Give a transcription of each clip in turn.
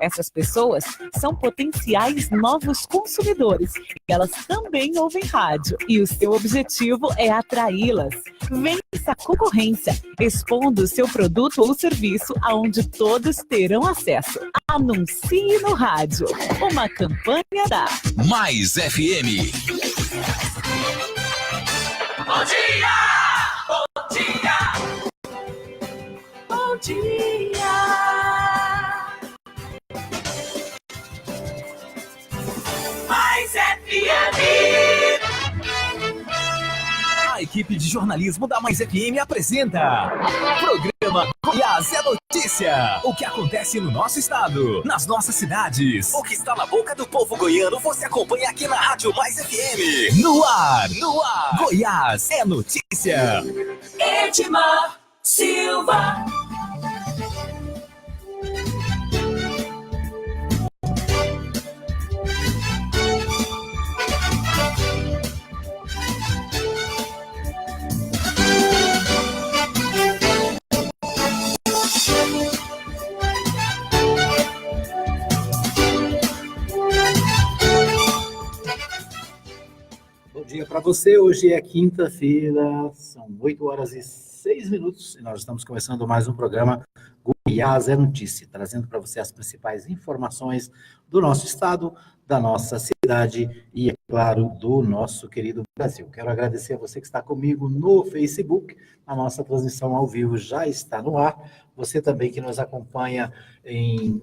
Essas pessoas são potenciais novos consumidores. Elas também ouvem rádio e o seu objetivo é atraí-las. Vença a concorrência, expondo o seu produto ou serviço aonde todos terão acesso. Anuncie no rádio. Uma campanha da Mais FM. Bom dia! Bom dia! Bom dia! Mais FM! A equipe de jornalismo da Mais FM apresenta Programa Goiás é Notícia. O que acontece no nosso estado, nas nossas cidades, o que está na boca do povo goiano, você acompanha aqui na Rádio Mais FM. No ar, Goiás é Notícia. Edmar Silva. Bom dia para você, hoje é quinta-feira, são 8h06 e nós estamos começando mais um programa Goiás é Notícia, trazendo para você as principais informações do nosso estado, da nossa cidade e, é claro, do nosso querido Brasil. Quero agradecer a você que está comigo no Facebook, a nossa transmissão ao vivo já está no ar, você também que nos acompanha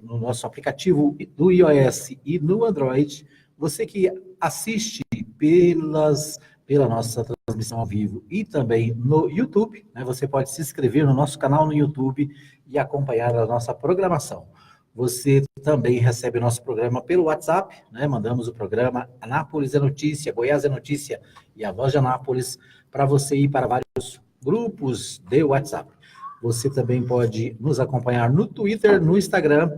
no nosso aplicativo do iOS e no Android, você que assiste pela nossa transmissão ao vivo e também no YouTube, né? Você pode se inscrever no nosso canal no YouTube e acompanhar a nossa programação. Você também recebe o nosso programa pelo WhatsApp, né? Mandamos o programa Anápolis é Notícia, Goiás é Notícia e a Voz de Anápolis para você ir para vários grupos de WhatsApp. Você também pode nos acompanhar no Twitter, no Instagram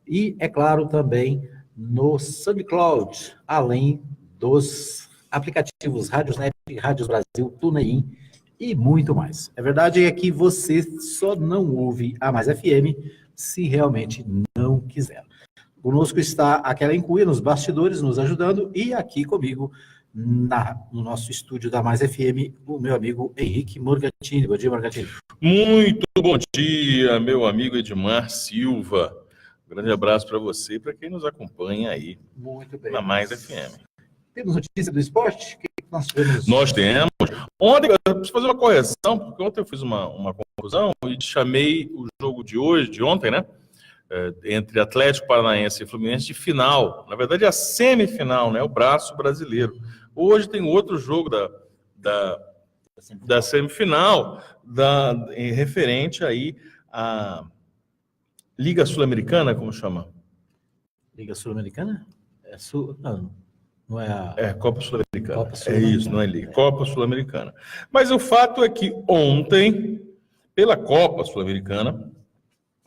e, é claro, também no SoundCloud, além dos aplicativos Radiosnet, Rádios Brasil, TuneIn e muito mais. A verdade é que você só não ouve a Mais FM se realmente não quiser. Conosco está a Kellen Cunha nos bastidores, nos ajudando, e aqui comigo, no nosso estúdio da Mais FM, o meu amigo Henrique Morgantini. Bom dia, Morgantini. Muito bom dia, meu amigo Edmar Silva. Grande abraço para você e para quem nos acompanha aí. Muito bem. Na Mais FM. Temos notícia do esporte? O que nós tivemos? Nós temos. Ontem, eu preciso fazer uma correção, porque ontem eu fiz uma confusão e chamei o jogo de ontem, né? Entre Atlético Paranaense e Fluminense de final. Na verdade, é a semifinal, né? O braço brasileiro. Hoje tem outro jogo da semifinal, referente aí à Liga Sul-Americana, como chama? Liga Sul-Americana? Não é a... Copa Sul-Americana. Sul É isso, não é Liga. Copa Sul-Americana. Mas o fato é que ontem, pela Copa Sul-Americana,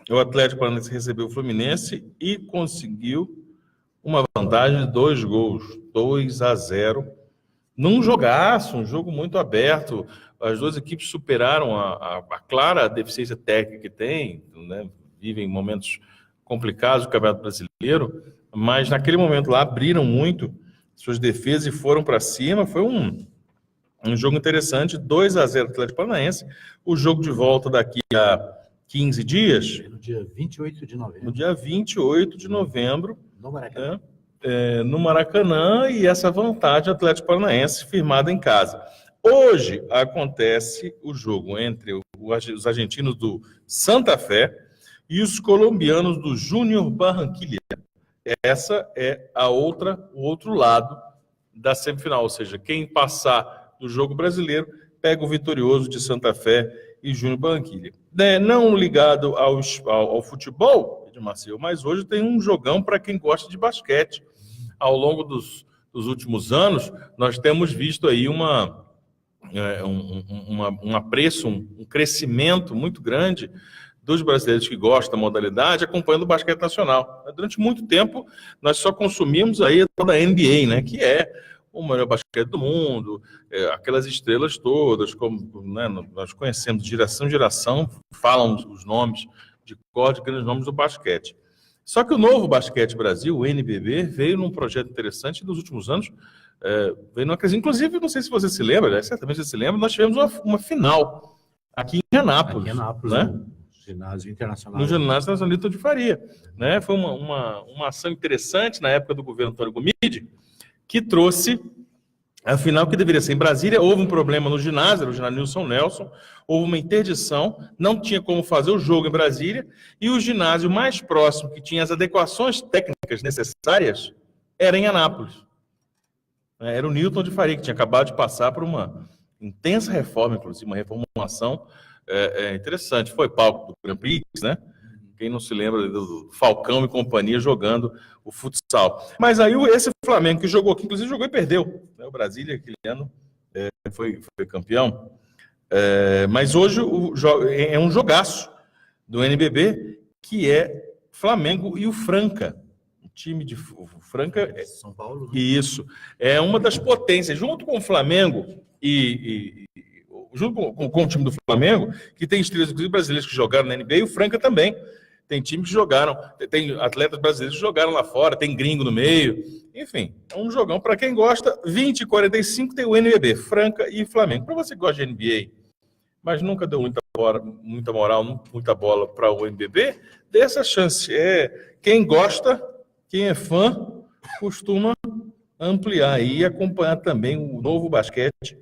o Atlético Paranaense recebeu o Fluminense e conseguiu uma vantagem de 2 gols, 2-0, num jogaço, um jogo muito aberto. As duas equipes superaram a clara deficiência técnica que tem, né? Vivem momentos complicados do Campeonato Brasileiro, mas naquele momento lá abriram muito suas defesas e foram para cima. Foi um jogo interessante, 2-0 Atlético Paranaense. O jogo de volta daqui a 15 dias. No dia 28 de novembro. No dia 28 de novembro. No Maracanã. No Maracanã, e essa vantagem Atlético Paranaense firmada em casa. Hoje acontece o jogo entre os argentinos do Santa Fé e os colombianos do Júnior Barranquilla. Essa é o outro lado da semifinal, ou seja, quem passar do jogo brasileiro pega o vitorioso de Santa Fé e Júnior Barranquilla. Não ligado ao futebol, Edmar Silva, mas hoje tem um jogão para quem gosta de basquete. Ao longo dos últimos anos, nós temos visto aí um apreço, um crescimento muito grande dos brasileiros que gostam da modalidade, acompanhando o basquete nacional. Durante muito tempo, nós só consumimos aí toda a NBA, né, que é o melhor basquete do mundo, aquelas estrelas todas, como, né, nós conhecemos, geração em geração, falam os nomes de cor de grandes nomes do basquete. Só que o Novo Basquete Brasil, o NBB, veio num projeto interessante nos últimos anos, veio numa crise. Inclusive, não sei se você se lembra, certamente você se lembra, nós tivemos uma final aqui em Anápolis. Né? No Ginásio Internacional. No Ginásio Internacional Newton de Faria. Né? Foi uma ação interessante na época do governo Antônio Gomide, que trouxe a final que deveria ser em Brasília. Houve um problema no ginásio, era o ginásio Nilson Nelson, houve uma interdição, não tinha como fazer o jogo em Brasília, e o ginásio mais próximo, que tinha as adequações técnicas necessárias, era em Anápolis. Era o Newton de Faria, que tinha acabado de passar por uma intensa reforma, inclusive, uma reformulação interessante. Foi palco do Grand Prix, né? Quem não se lembra do Falcão e companhia jogando o futsal. Mas aí esse Flamengo que jogou aqui, inclusive jogou e perdeu. O Brasília, aquele ano, foi campeão. Mas hoje é um jogaço do NBB, que é Flamengo e o Franca. O time de Franca... São Paulo. Né? Isso. É uma das potências. Junto com o Flamengo junto com o time do Flamengo, que tem estrelas inclusive brasileiros que jogaram na NBA, e o Franca também. Tem times que jogaram, tem atletas brasileiros que jogaram lá fora, tem gringo no meio. Enfim, é um jogão. Para quem gosta, 20h45 tem o NBB, Franca e Flamengo. Para você que gosta de NBA, mas nunca deu muita moral, muita bola para o NBB, dê essa chance. Quem gosta, quem é fã, costuma ampliar aí e acompanhar também o Novo Basquete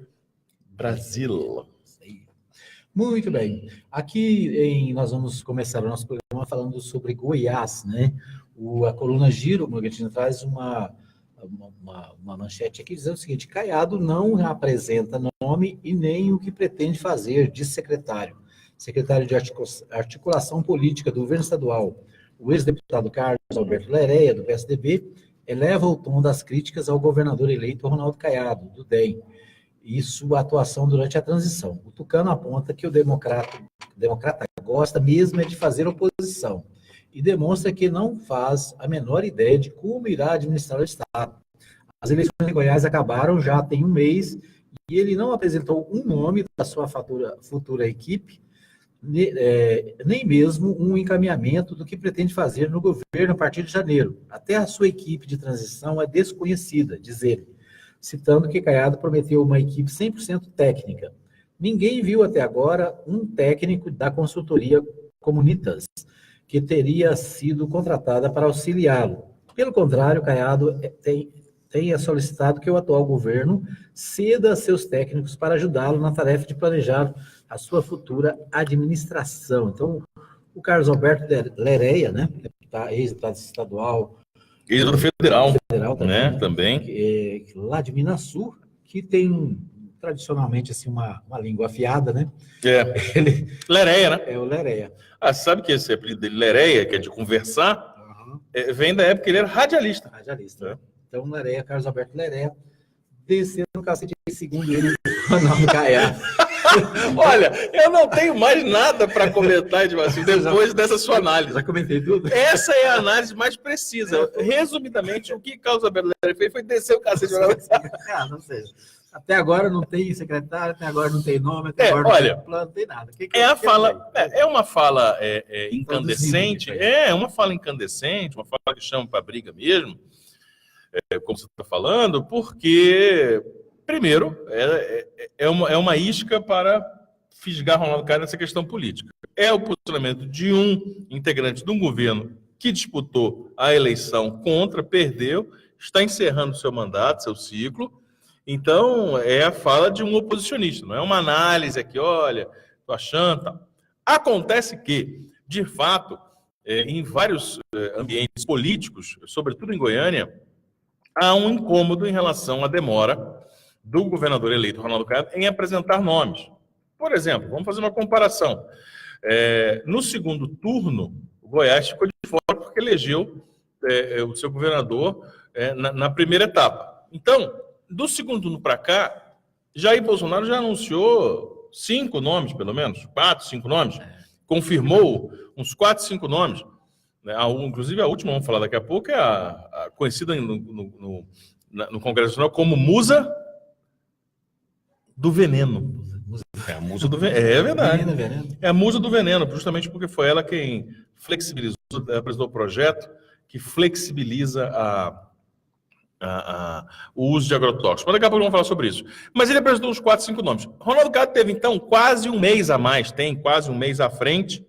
Brasil. Muito bem. Aqui nós vamos começar o nosso programa falando sobre Goiás, né? A coluna Giro Morgantino traz uma manchete aqui dizendo o seguinte: Caiado não apresenta nome e nem o que pretende fazer, diz secretário de Articulação Política do governo estadual. O ex-deputado Carlos Alberto Lereia, do PSDB, eleva o tom das críticas ao governador eleito Ronaldo Caiado, do DEM, e sua atuação durante a transição. O tucano aponta que o democrata gosta mesmo é de fazer oposição e demonstra que não faz a menor ideia de como irá administrar o Estado. As eleições em Goiás acabaram já tem um mês e ele não apresentou um nome da sua futura equipe, nem mesmo um encaminhamento do que pretende fazer no governo a partir de janeiro. Até a sua equipe de transição é desconhecida, diz ele, citando que Caiado prometeu uma equipe 100% técnica. Ninguém viu até agora um técnico da consultoria Comunitas, que teria sido contratada para auxiliá-lo. Pelo contrário, Caiado tenha solicitado que o atual governo ceda seus técnicos para ajudá-lo na tarefa de planejar a sua futura administração. Então, o Carlos Alberto Lereia, né, ex-deputado estadual, ex-federal também, né, também. Lá de Minas Sul, que tem tradicionalmente assim, uma língua afiada, né? Lereia, né? É o Lereia. Sabe que esse apelido dele, Lereia, que é de conversar, vem da época que ele era radialista. Então, Lereia, Carlos Alberto Lereia, descendo no cacete segundo ele, Ronaldo Caiado. Olha, eu não tenho mais nada para comentar, assim, depois dessa sua análise. Já comentei tudo? Essa é a análise mais precisa. Resumidamente, o que Carlos Alberto Lereia fez foi descer o cacete. Não sei. Até agora não tem secretário, até agora não tem nome, até agora não tem plano, não tem nada. É uma fala incandescente, uma fala incandescente, uma fala que chama para briga mesmo, como você está falando, porque, primeiro, é uma isca para fisgar Ronaldo Caiado nessa questão política. É o posicionamento de um integrante de um governo que disputou a eleição perdeu, está encerrando seu mandato, seu ciclo. Então, é a fala de um oposicionista, não é uma análise aqui, olha, estou achando, tal. Acontece que, de fato, em vários ambientes políticos, sobretudo em Goiânia, há um incômodo em relação à demora do governador eleito Ronaldo Caiado em apresentar nomes. Por exemplo, vamos fazer uma comparação. No segundo turno, o Goiás ficou de fora porque elegeu o seu governador na primeira etapa. Então, do segundo turno para cá, Jair Bolsonaro já anunciou 5 nomes, pelo menos, 4, 5 nomes, confirmou uns 4, 5 nomes. Inclusive, a última, vamos falar daqui a pouco, é a conhecida no Congresso Nacional como Musa do Veneno. A Musa do Veneno. É verdade. É a Musa do Veneno, justamente porque foi ela quem flexibilizou, apresentou o projeto que flexibiliza o uso de agrotóxicos. Mas daqui a pouco vamos falar sobre isso. Mas ele apresentou uns 4, 5 nomes. Ronaldo Caiado teve, então, quase um mês a mais, tem quase um mês à frente,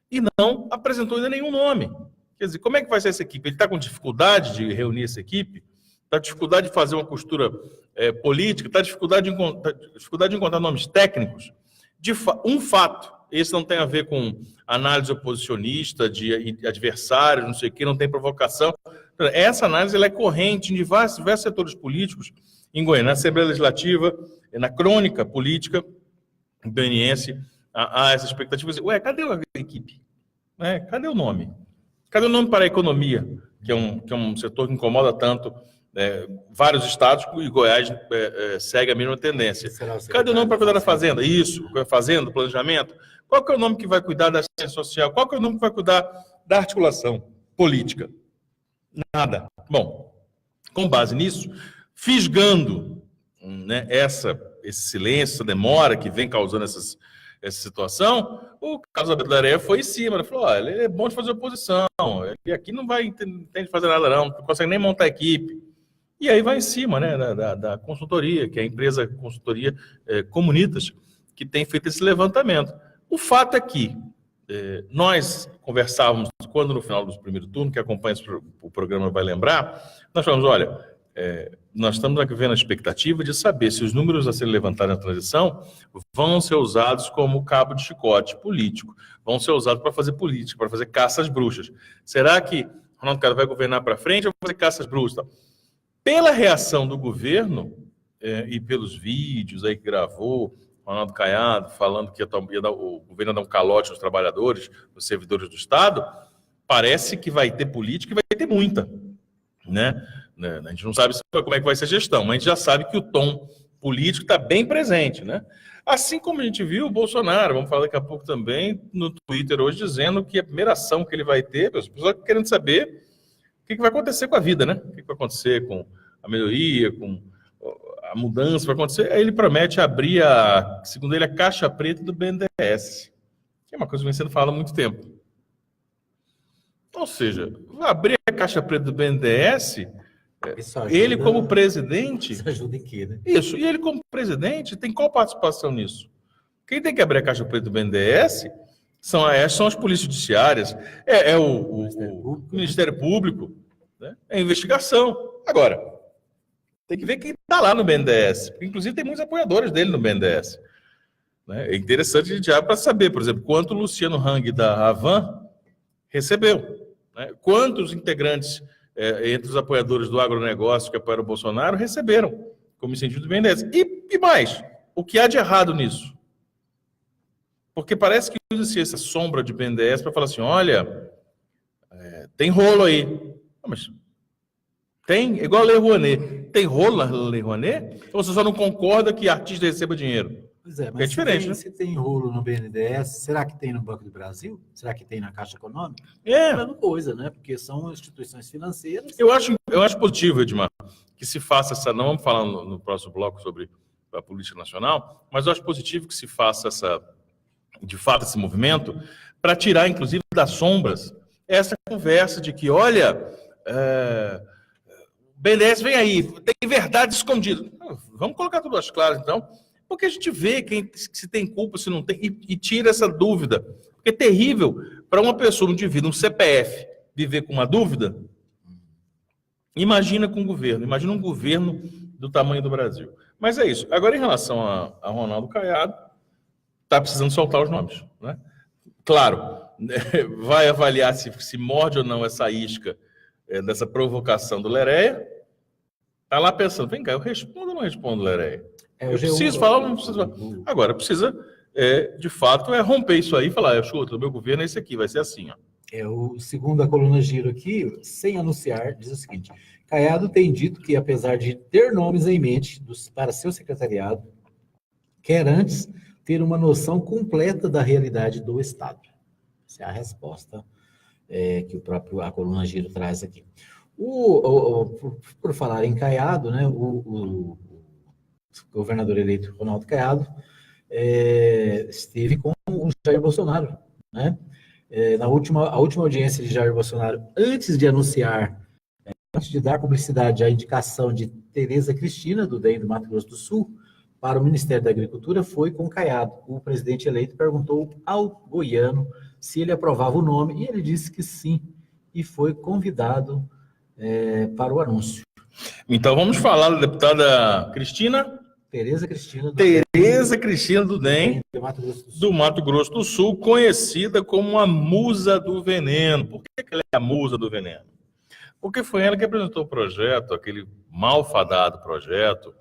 e não apresentou ainda nenhum nome. Quer dizer, como é que vai ser essa equipe? Ele está com dificuldade de reunir essa equipe? Está com dificuldade de fazer uma costura política? Está com dificuldade de encontrar nomes técnicos? Um fato, esse não tem a ver com análise oposicionista, de adversários, não sei o quê, não tem provocação. Essa análise ela é corrente em diversos setores políticos em Goiânia, na Assembleia Legislativa, na crônica política goianiense, há essa expectativa. Ué, cadê a equipe? Cadê o nome? Cadê o nome para a economia, que é um setor que incomoda tanto vários estados, e Goiás segue a mesma tendência. Cadê o nome para cuidar da fazenda? Isso, fazenda, planejamento. Qual que é o nome que vai cuidar da assistência social? Qual que é o nome que vai cuidar da articulação política? Nada. Bom, com base nisso, fisgando esse silêncio, essa demora que vem causando essa situação, o Carlos Alberto Lereia foi em cima, ele falou, ele é bom de fazer oposição, ele aqui não vai entender de fazer nada não consegue nem montar equipe. E aí vai em cima da consultoria, que é a empresa consultoria Comunitas, que tem feito esse levantamento. O fato é que nós conversávamos, quando no final do primeiro turno, que acompanha o programa vai lembrar, nós falamos, olha, nós estamos aqui vendo a expectativa de saber se os números a serem levantados na transição vão ser usados como cabo de chicote político, vão ser usados para fazer política, para fazer caça às bruxas. Será que Ronaldo Caiado vai governar para frente ou vai fazer caça às bruxas? Pela reação do governo e pelos vídeos aí que gravou, Ronaldo Caiado falando que o governo ia dar um calote nos trabalhadores, nos servidores do Estado, parece que vai ter política e vai ter muita, né? A gente não sabe como é que vai ser a gestão, mas a gente já sabe que o tom político está bem presente, né? Assim como a gente viu o Bolsonaro, vamos falar daqui a pouco também, no Twitter hoje, dizendo que a primeira ação que ele vai ter, as pessoas querendo saber o que vai acontecer com a vida, né? O que vai acontecer com a melhoria, com a mudança, vai acontecer. Aí ele promete abrir, segundo ele, a caixa preta do BNDES, que é uma coisa que vem sendo falada há muito tempo. Ou seja, abrir a caixa preta do BNDES... ele como presidente... Isso ajuda em quê, né? Isso, e ele como presidente tem qual participação nisso? Quem tem que abrir a caixa preta do BNDES são as polícias judiciárias, o Ministério Público, né? É a investigação. Agora, tem que ver quem está lá no BNDES, porque inclusive tem muitos apoiadores dele no BNDES. Né? É interessante a gente para saber, por exemplo, quanto o Luciano Hang da Avan recebeu, né? Quantos integrantes entre os apoiadores do agronegócio que apoiaram o Bolsonaro receberam como incentivo do BNDES. E mais, o que há de errado nisso? Porque parece que usa-se essa sombra de BNDES para falar assim, olha, tem rolo aí. Não, mas tem, igual a Lei Rouanet. Tem rolo na Lei Rouanet? Ou você só não concorda que artista receba dinheiro? Pois é, mas diferente, né? Se tem rolo no BNDES, será que tem no Banco do Brasil? Será que tem na Caixa Econômica? É. Mesma coisa, né? Porque são instituições financeiras. Eu acho positivo, Edmar, que se faça essa... Não vamos falar no próximo bloco sobre a política nacional, mas eu acho positivo que se faça de fato esse movimento para tirar, inclusive, das sombras essa conversa de que, olha, o BNDES vem aí, tem verdade escondida. Vamos colocar tudo às claras, então, porque a gente vê se tem culpa, se não tem, e tira essa dúvida. Porque é terrível para uma pessoa, um indivíduo, um CPF, viver com uma dúvida. Imagina com o governo, imagina um governo do tamanho do Brasil. Mas é isso. Agora, em relação a Ronaldo Caiado, está precisando soltar os nomes, né? Claro, vai avaliar se morde ou não essa isca dessa provocação do Lereia. Está lá pensando, vem cá, eu respondo ou não respondo, Lereia? Eu preciso falar ou não preciso falar? Agora, precisa, de fato, romper isso aí e falar, escuta, o meu governo é esse aqui, vai ser assim, ó. Segundo a coluna Giro aqui, sem anunciar, diz o seguinte, Caiado tem dito que, apesar de ter nomes em mente para seu secretariado, quer antes ter uma noção completa da realidade do Estado. Essa é a resposta que a coluna Giro traz aqui. Por falar em Caiado, né, o governador eleito Ronaldo Caiado esteve com o Jair Bolsonaro, né? A última audiência de Jair Bolsonaro, antes de dar publicidade à indicação de Tereza Cristina, do DEM do Mato Grosso do Sul, para o Ministério da Agricultura, foi com Caiado. O presidente eleito perguntou ao goiano se ele aprovava o nome, e ele disse que sim, e foi convidado para o anúncio. Então vamos falar da deputada Cristina? Tereza Cristina do DEM, do Mato Grosso do Sul, conhecida como a musa do veneno. Por que ela é a musa do veneno? Porque foi ela que apresentou o projeto, aquele malfadado projeto,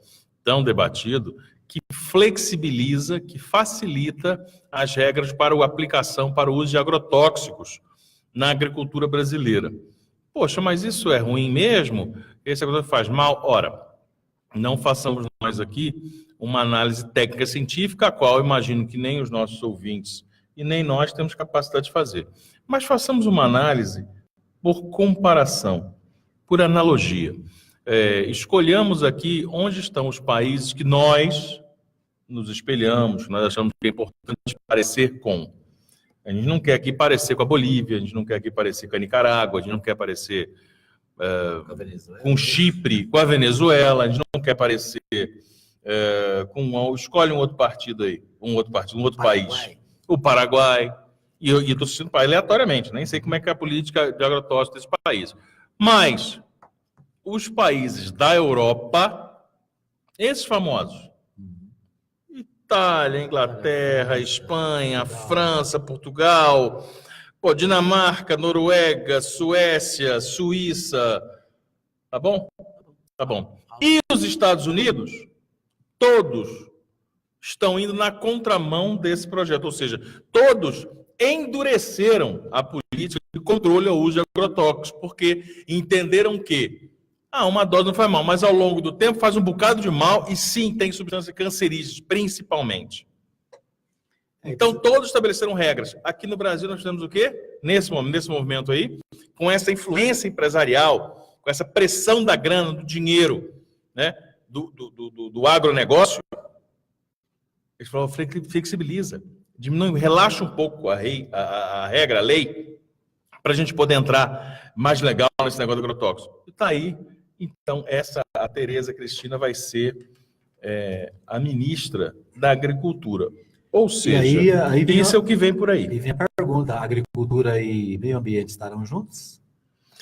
tão debatido, que flexibiliza, que facilita as regras para a aplicação, para o uso de agrotóxicos na agricultura brasileira. Poxa, mas isso é ruim mesmo? Esse agrotóxico faz mal? Ora, não façamos nós aqui uma análise técnica científica, a qual eu imagino que nem os nossos ouvintes e nem nós temos capacidade de fazer. Mas façamos uma análise por comparação, por analogia. Escolhamos aqui onde estão os países que nós nos espelhamos, que nós achamos que é importante parecer com. A gente não quer aqui parecer com a Bolívia, a gente não quer aqui parecer com a Nicarágua, a gente não quer parecer com Chipre, com a Venezuela, a gente não quer parecer escolhe um outro partido aí, um outro país. O Paraguai. E eu estou assistindo para aleatoriamente, nem sei como é que é a política de agrotóxico desse país. Mas os países da Europa, esses famosos, Itália, Inglaterra, Espanha, França, Portugal, Dinamarca, Noruega, Suécia, Suíça, tá bom? Tá bom. E os Estados Unidos, todos estão indo na contramão desse projeto, ou seja, todos endureceram a política de controle ao uso de agrotóxicos, porque entenderam que uma dose não faz mal, mas ao longo do tempo faz um bocado de mal e sim, tem substâncias cancerígenas, principalmente. Então, todos estabeleceram regras. Aqui no Brasil nós temos o quê? Nesse movimento aí, com essa influência empresarial, com essa pressão da grana, do dinheiro, né, do agronegócio, eles falaram, flexibiliza, diminui, relaxa um pouco a regra, a lei, para a gente poder entrar mais legal nesse negócio do agrotóxico. E está aí. Então, a Tereza Cristina vai ser a ministra da Agricultura. Ou seja, aí isso é o que vem por aí. E vem a pergunta, agricultura e meio ambiente estarão juntos?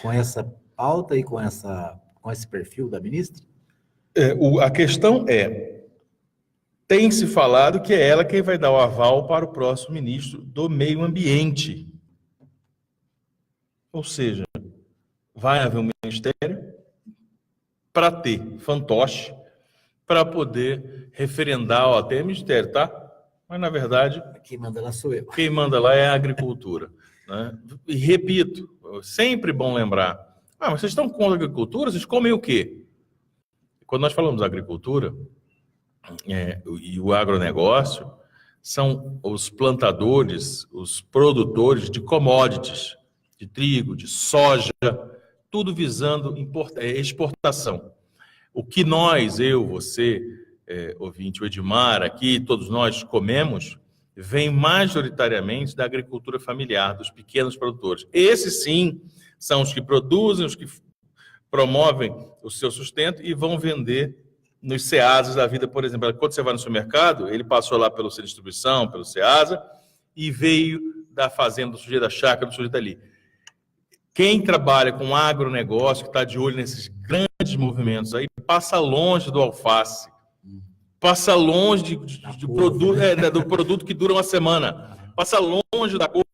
Com essa pauta e com esse perfil da ministra? A questão tem-se falado que é ela quem vai dar o aval para o próximo ministro do meio ambiente. Ou seja, vai haver um ministério para ter fantoche, para poder referendar, tem ministério, tá? Mas, na verdade, quem manda lá sou eu. Quem manda lá é a agricultura. Né? E repito, sempre bom lembrar, mas vocês estão contra a agricultura? Vocês comem o quê? Quando nós falamos da agricultura e o agronegócio, são os plantadores, os produtores de commodities, de trigo, de soja, tudo visando exportação. O que nós, eu, você, ouvinte, o Edmar, aqui, todos nós comemos, vem majoritariamente da agricultura familiar, dos pequenos produtores. Esses, sim, são os que produzem, os que promovem o seu sustento e vão vender nos Ceasas da vida, por exemplo. Quando você vai no supermercado, ele passou lá pelo centro de distribuição, pelo Ceasa, e veio da fazenda do sujeito, da chácara do sujeito ali. Quem trabalha com agronegócio, que está de olho nesses grandes movimentos aí, passa longe do alface, passa longe do produto que dura uma semana, passa longe da couve,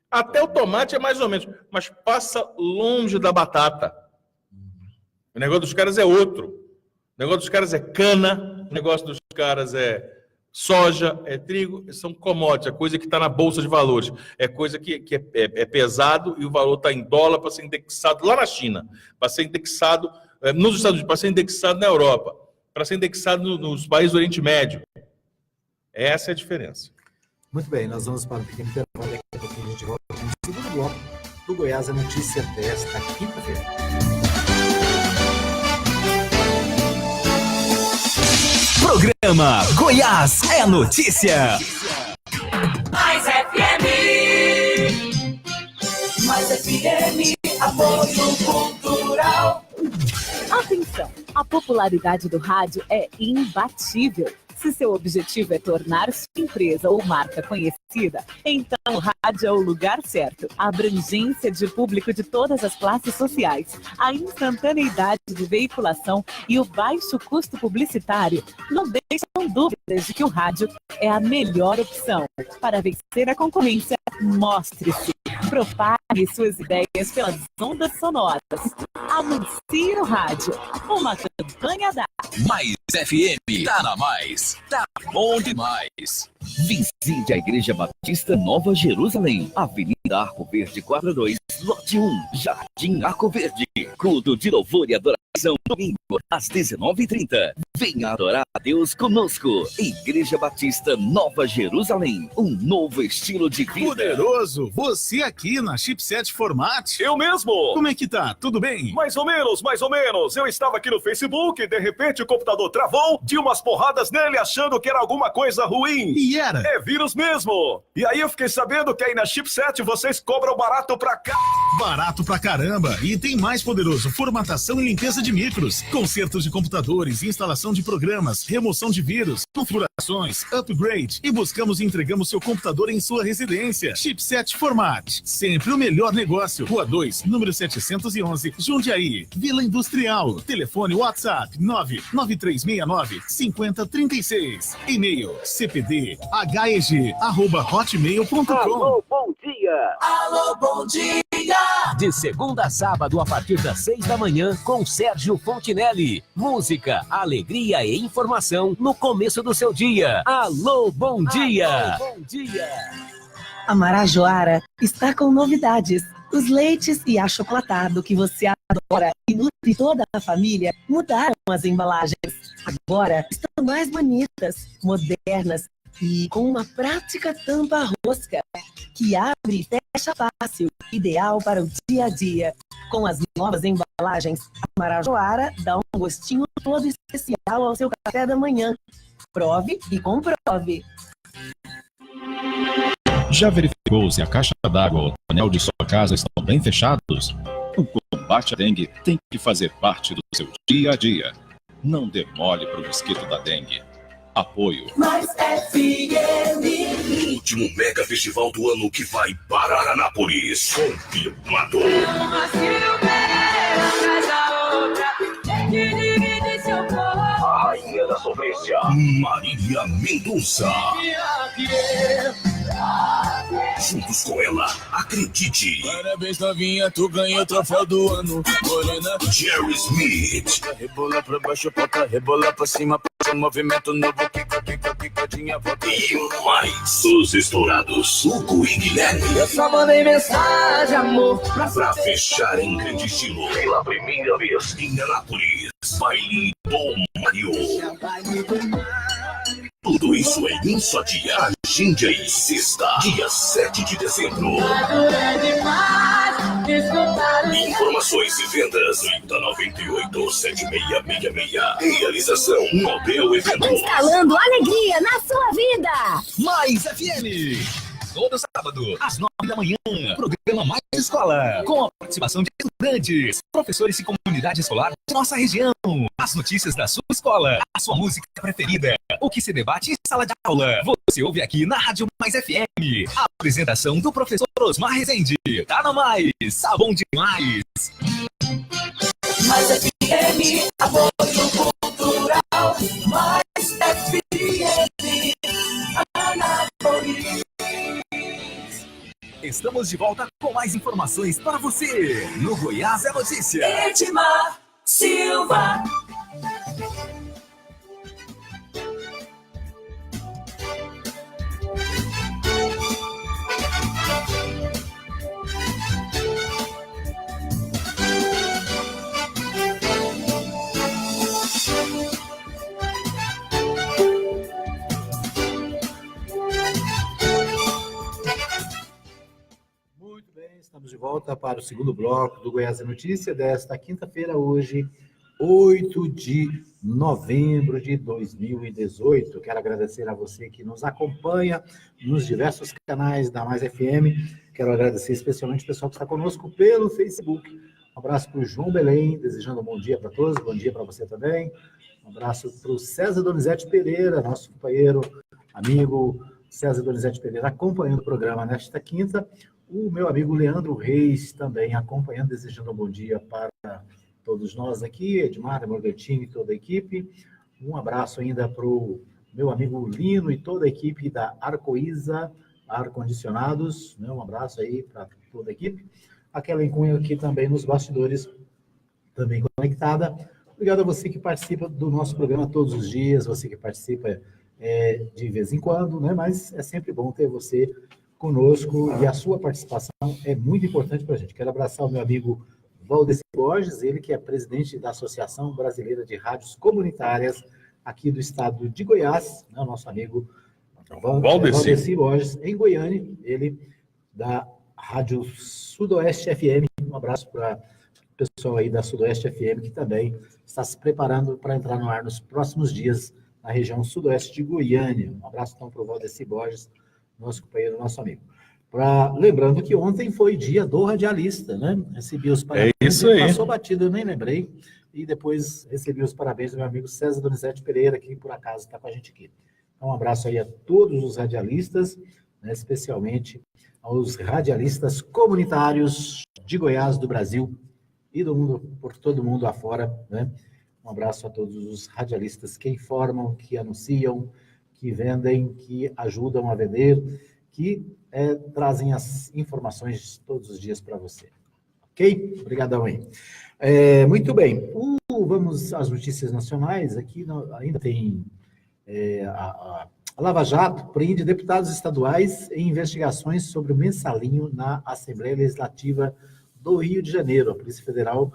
até o tomate é mais ou menos, mas passa longe da batata. O negócio dos caras é outro. O negócio dos caras é cana, o negócio dos caras é soja, é trigo, são commodities, é coisa que está na bolsa de valores, é coisa que é pesado e o valor está em dólar para ser indexado lá na China, para ser indexado nos Estados Unidos, para ser indexado na Europa, para ser indexado nos países do Oriente Médio. Essa é a diferença. Muito bem, nós vamos para o pequeno intervalo. Daqui a pouquinho a gente volta no segundo bloco do Goiás é Notícia desta quinta-feira. Programa Goiás é Notícia. Mais FM. FM, apoio cultural. Atenção! A popularidade do rádio é imbatível. Se seu objetivo é tornar sua empresa ou marca conhecida, então o rádio é o lugar certo. A abrangência de público de todas as classes sociais, a instantaneidade de veiculação e o baixo custo publicitário não deixam dúvidas de que o rádio é a melhor opção. Para vencer a concorrência, mostre-se. Propague suas ideias pelas ondas sonoras. Anuncie no rádio. Uma campanha da Mais FM, tá na mais, tá bom demais. Visite a Igreja Batista Nova Jerusalém, Avenida Arco Verde 42, Lote 1, Jardim Arco Verde. Culto de louvor e adoração, domingo, às 19h30. Venha adorar a Deus conosco. Igreja Batista Nova Jerusalém, um novo estilo de vida. Poderoso, você aqui na Chipset Format. Eu mesmo! Como é que tá? Tudo bem? Mais ou menos, mais ou menos. Eu estava aqui no Facebook e de repente o computador travou, de umas porradas nele achando que era alguma coisa ruim. E era? É vírus mesmo. E aí eu fiquei sabendo que aí na Chipset vocês cobram barato pra cá. Barato pra caramba. E tem mais, poderoso, formatação e limpeza de micros, consertos de computadores, instalação de programas, remoção de vírus, configurações, upgrade e buscamos e entregamos seu computador em sua residência. Chipset Format, sempre o melhor negócio. Rua 2, número 711, Jundiaí, Vila Industrial. Telefone WhatsApp 99369-5036. E-mail cpdheg@hotmail.com. Alô, bom dia! Alô, bom dia! De segunda a sábado, a partir das 6 da manhã, com Sérgio Fontinelli. Música, alegria e informação no começo do seu dia. Alô, bom dia! Alô, bom dia! A Marajoara está com novidades. Os leites e achocolatado que você adora e nutre toda a família mudaram as embalagens. Agora estão mais bonitas, modernas e com uma prática tampa rosca que abre e fecha fácil, ideal para o dia a dia. Com as novas embalagens, a Marajoara dá um gostinho todo especial ao seu café da manhã. Prove e comprove. Já verificou se a caixa d'água ou o tonel de sua casa estão bem fechados? O combate à dengue tem que fazer parte do seu dia a dia. Não dê mole para o mosquito da dengue. Apoio. Mais FM. Último mega festival do ano que vai parar Anápolis. Confirmado. Uma Silveira atrás da outra, tem que dividir seu corpo. A rainha da sofrência, Marília Mendonça. Juntos com ela, acredite. Parabéns, novinha, tu ganhou o troféu do ano. Morena. Jerry Smith. Rebola pra baixo, pota, rebola pra cima. Movimento novo, quica, quica, picadinha, volta. E mais, os estourados, Hugo e Guilherme. Eu só mandei mensagem, amor, pra fechar em grande estilo. Pela primeira vez em Anápolis, baile do Mario. Tudo isso em um só dia. Agende aí, sexta, dia 7 de dezembro. Informações e vendas 3098-7666. Realização Nobel Eventos. Instalando alegria na sua vida. Mais FM. Todo sábado, às 9 da manhã, programa Mais Escola, com a participação de estudantes, professores e comunidade escolar de nossa região. As notícias da sua escola, a sua música preferida, o que se debate em sala de aula. Você ouve aqui na Rádio Mais FM. A apresentação do professor Osmar Rezende. Tá no Mais, tá bom demais. Mais FM, apoio cultural. Mais FM, Anápolis. Estamos de volta com mais informações para você no Goiás é Notícia. Edmar Silva. Muito bem, estamos de volta para o segundo bloco do Goiás é Notícia desta quinta-feira, hoje, 8 de novembro de 2018. Quero agradecer a você que nos acompanha nos diversos canais da Mais FM. Quero agradecer especialmente o pessoal que está conosco pelo Facebook. Um abraço para o João Belém, desejando um bom dia para todos, bom dia para você também. Um abraço para o César Donizete Pereira, nosso companheiro, amigo César Donizete Pereira, acompanhando o programa nesta quinta. O meu amigo Leandro Reis também acompanhando, desejando um bom dia para todos nós aqui, Edmar, Morgantini e toda a equipe. Um abraço ainda para o meu amigo Lino e toda a equipe da Arcoísa Ar-Condicionados. Um abraço aí para toda a equipe. A Kellen Cunha aqui também nos bastidores, também conectada. Obrigado a você que participa do nosso programa todos os dias, você que participa de vez em quando, né? Mas é sempre bom ter você conosco e a sua participação é muito importante para a gente. Quero abraçar o meu amigo Valdeci Borges, ele que é presidente da Associação Brasileira de Rádios Comunitárias aqui do estado de Goiás, né? O nosso amigo Valdeci Borges, em Goiânia, ele da Rádio Sudoeste FM. Um abraço para o pessoal aí da Sudoeste FM, que também está se preparando para entrar no ar nos próximos dias na região sudoeste de Goiânia. Um abraço então para o Valdeci Borges, nosso companheiro, nosso amigo. Lembrando que ontem foi dia do radialista, né? Recebi os parabéns. É isso aí. Passou batido, eu nem lembrei. E depois recebi os parabéns do meu amigo César Donizete Pereira, que por acaso está com a gente aqui. Então, um abraço aí a todos os radialistas, né? Especialmente aos radialistas comunitários de Goiás, do Brasil e do mundo, por todo mundo afora, né? Um abraço a todos os radialistas que informam, que anunciam, que vendem, que ajudam a vender, que trazem as informações todos os dias para você. Ok? Obrigadão aí. Muito bem. Vamos às notícias nacionais. Aqui ainda tem a Lava Jato prende deputados estaduais em investigações sobre o mensalinho na Assembleia Legislativa do Rio de Janeiro. A Polícia Federal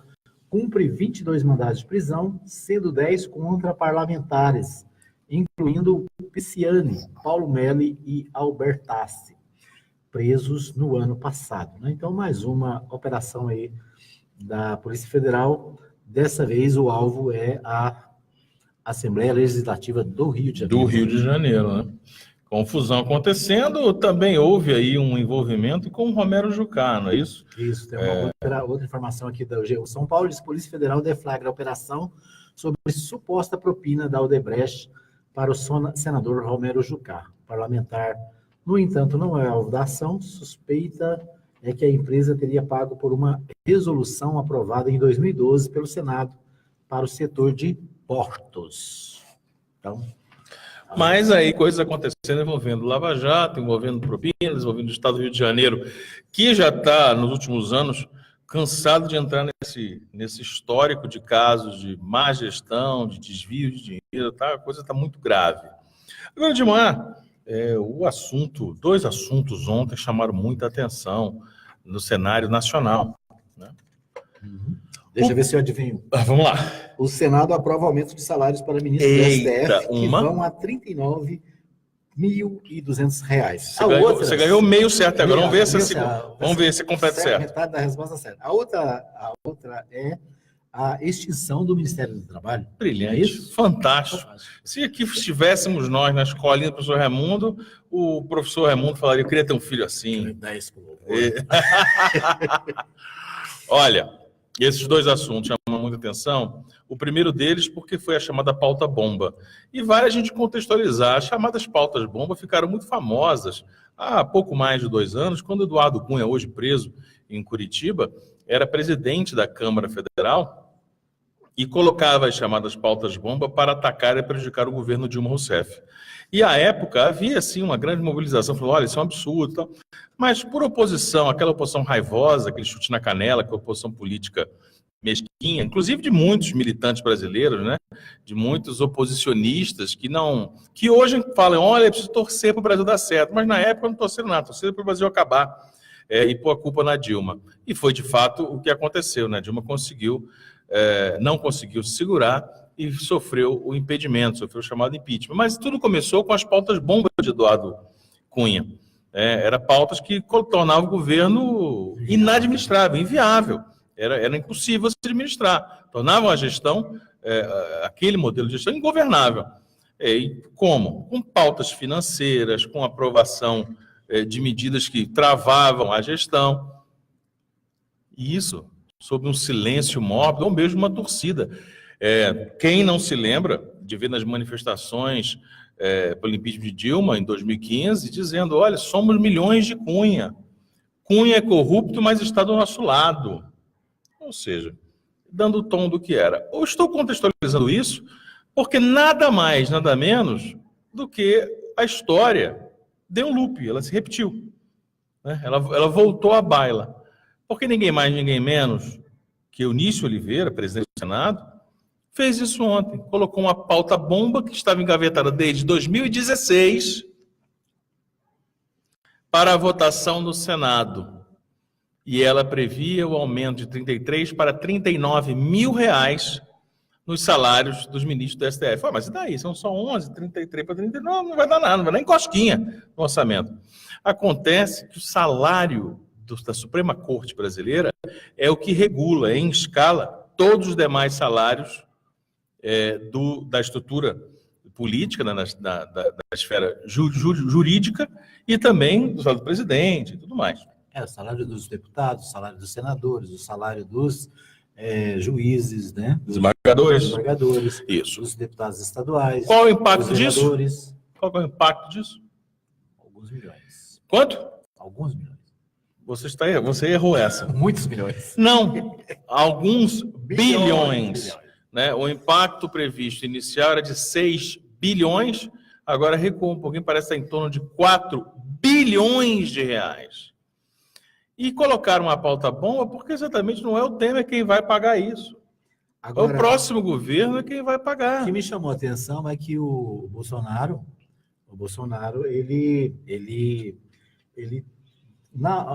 cumpre 22 mandados de prisão, sendo 10 contra parlamentares, incluindo Pisciani, Paulo Melli e Albertassi, presos no ano passado, né? Então, mais uma operação aí da Polícia Federal. Dessa vez, o alvo é a Assembleia Legislativa do Rio de Janeiro. Do Rio de Janeiro, né? Confusão acontecendo, também houve aí um envolvimento com o Romero Jucá, não é isso? Isso, tem uma outra informação aqui da UGU. São Paulo diz que a Polícia Federal deflagra a operação sobre suposta propina da Odebrecht para o senador Romero Jucá. O parlamentar, no entanto, não é alvo da ação. Suspeita é que a empresa teria pago por uma resolução aprovada em 2012 pelo Senado para o setor de portos. Então, mas aí coisas acontecendo envolvendo Lava Jato, envolvendo propinas, envolvendo o Estado do Rio de Janeiro, que já está, nos últimos anos, cansado de entrar nesse histórico de casos de má gestão, de desvio de dinheiro, tá? A coisa está muito grave. Agora, Dimar, dois assuntos ontem chamaram muita atenção no cenário nacional. Né? Deixa eu ver se eu adivinho. Vamos lá. O Senado aprova aumento de salários para ministros do STF, que vão a R$ 39.200. Você ganhou meio certo agora. Vamos ver se completa certo. Metade da resposta certa. A outra é a extinção do Ministério do Trabalho. Brilhante. É isso? Fantástico. Se aqui estivéssemos nós na escolinha do professor Raimundo, o professor Raimundo falaria: eu queria ter um filho assim. Olha, esses dois assuntos chamam muita atenção. O primeiro deles porque foi a chamada pauta bomba. E vale a gente contextualizar. As chamadas pautas bomba ficaram muito famosas há pouco mais de 2 anos, quando Eduardo Cunha, hoje preso em Curitiba, era presidente da Câmara Federal e colocava as chamadas pautas bomba para atacar e prejudicar o governo Dilma Rousseff. E, à época, havia, assim, uma grande mobilização, falou, olha, isso é um absurdo, tal. Mas, por oposição, aquela oposição raivosa, aquele chute na canela, que é a oposição política mesquinha, inclusive de muitos militantes brasileiros, né, de muitos oposicionistas que hoje falam, olha, é preciso torcer para o Brasil dar certo, mas na época não torceram nada, torceram para o Brasil acabar e pôr a culpa na Dilma. E foi, de fato, o que aconteceu, né? A Dilma não conseguiu segurar e sofreu o impedimento, sofreu o chamado impeachment. Mas tudo começou com as pautas bombas de Eduardo Cunha. Eram pautas que tornavam o governo inadministrável, inviável. Era impossível se administrar. Tornavam a gestão, aquele modelo de gestão, ingovernável. E como? Com pautas financeiras, com aprovação de medidas que travavam a gestão. E isso, sob um silêncio mórbido, ou mesmo uma torcida. Quem não se lembra de ver nas manifestações pelo impeachment de Dilma, em 2015, dizendo, olha, somos milhões de Cunha. Cunha é corrupto, mas está do nosso lado. Ou seja, dando o tom do que era. Eu estou contextualizando isso porque nada mais, nada menos do que a história deu um loop, ela se repetiu. Né? Ela voltou à baila. Porque ninguém mais, ninguém menos que Eunício Oliveira, presidente do Senado, fez isso ontem. Colocou uma pauta bomba que estava engavetada desde 2016 para a votação no Senado. E ela previa o aumento de 33 para 39 mil reais nos salários dos ministros do STF. Mas e daí? São só 11, 33 para 39, não vai dar nada, não vai nem cosquinha no orçamento. Acontece que o salário da Suprema Corte Brasileira é o que regula, em escala, todos os demais salários da estrutura política, né, da esfera jurídica e também do salário do presidente e tudo mais. O salário dos deputados, o salário dos senadores, o salário dos juízes, né? Dos desembargadores. Isso. Dos deputados estaduais. Qual o impacto disso? Vereadores. Qual é o impacto disso? Alguns milhões. Quanto? Alguns milhões. Você errou essa. Muitos milhões. Não, alguns bilhões. Né? O impacto previsto inicial era de 6 bilhões, agora recuou um pouquinho, parece estar em torno de 4 bilhões de reais. E colocaram uma pauta bomba porque exatamente não é o Temer quem vai pagar isso. Agora, o próximo governo é quem vai pagar. O que me chamou a atenção é que o Bolsonaro, ele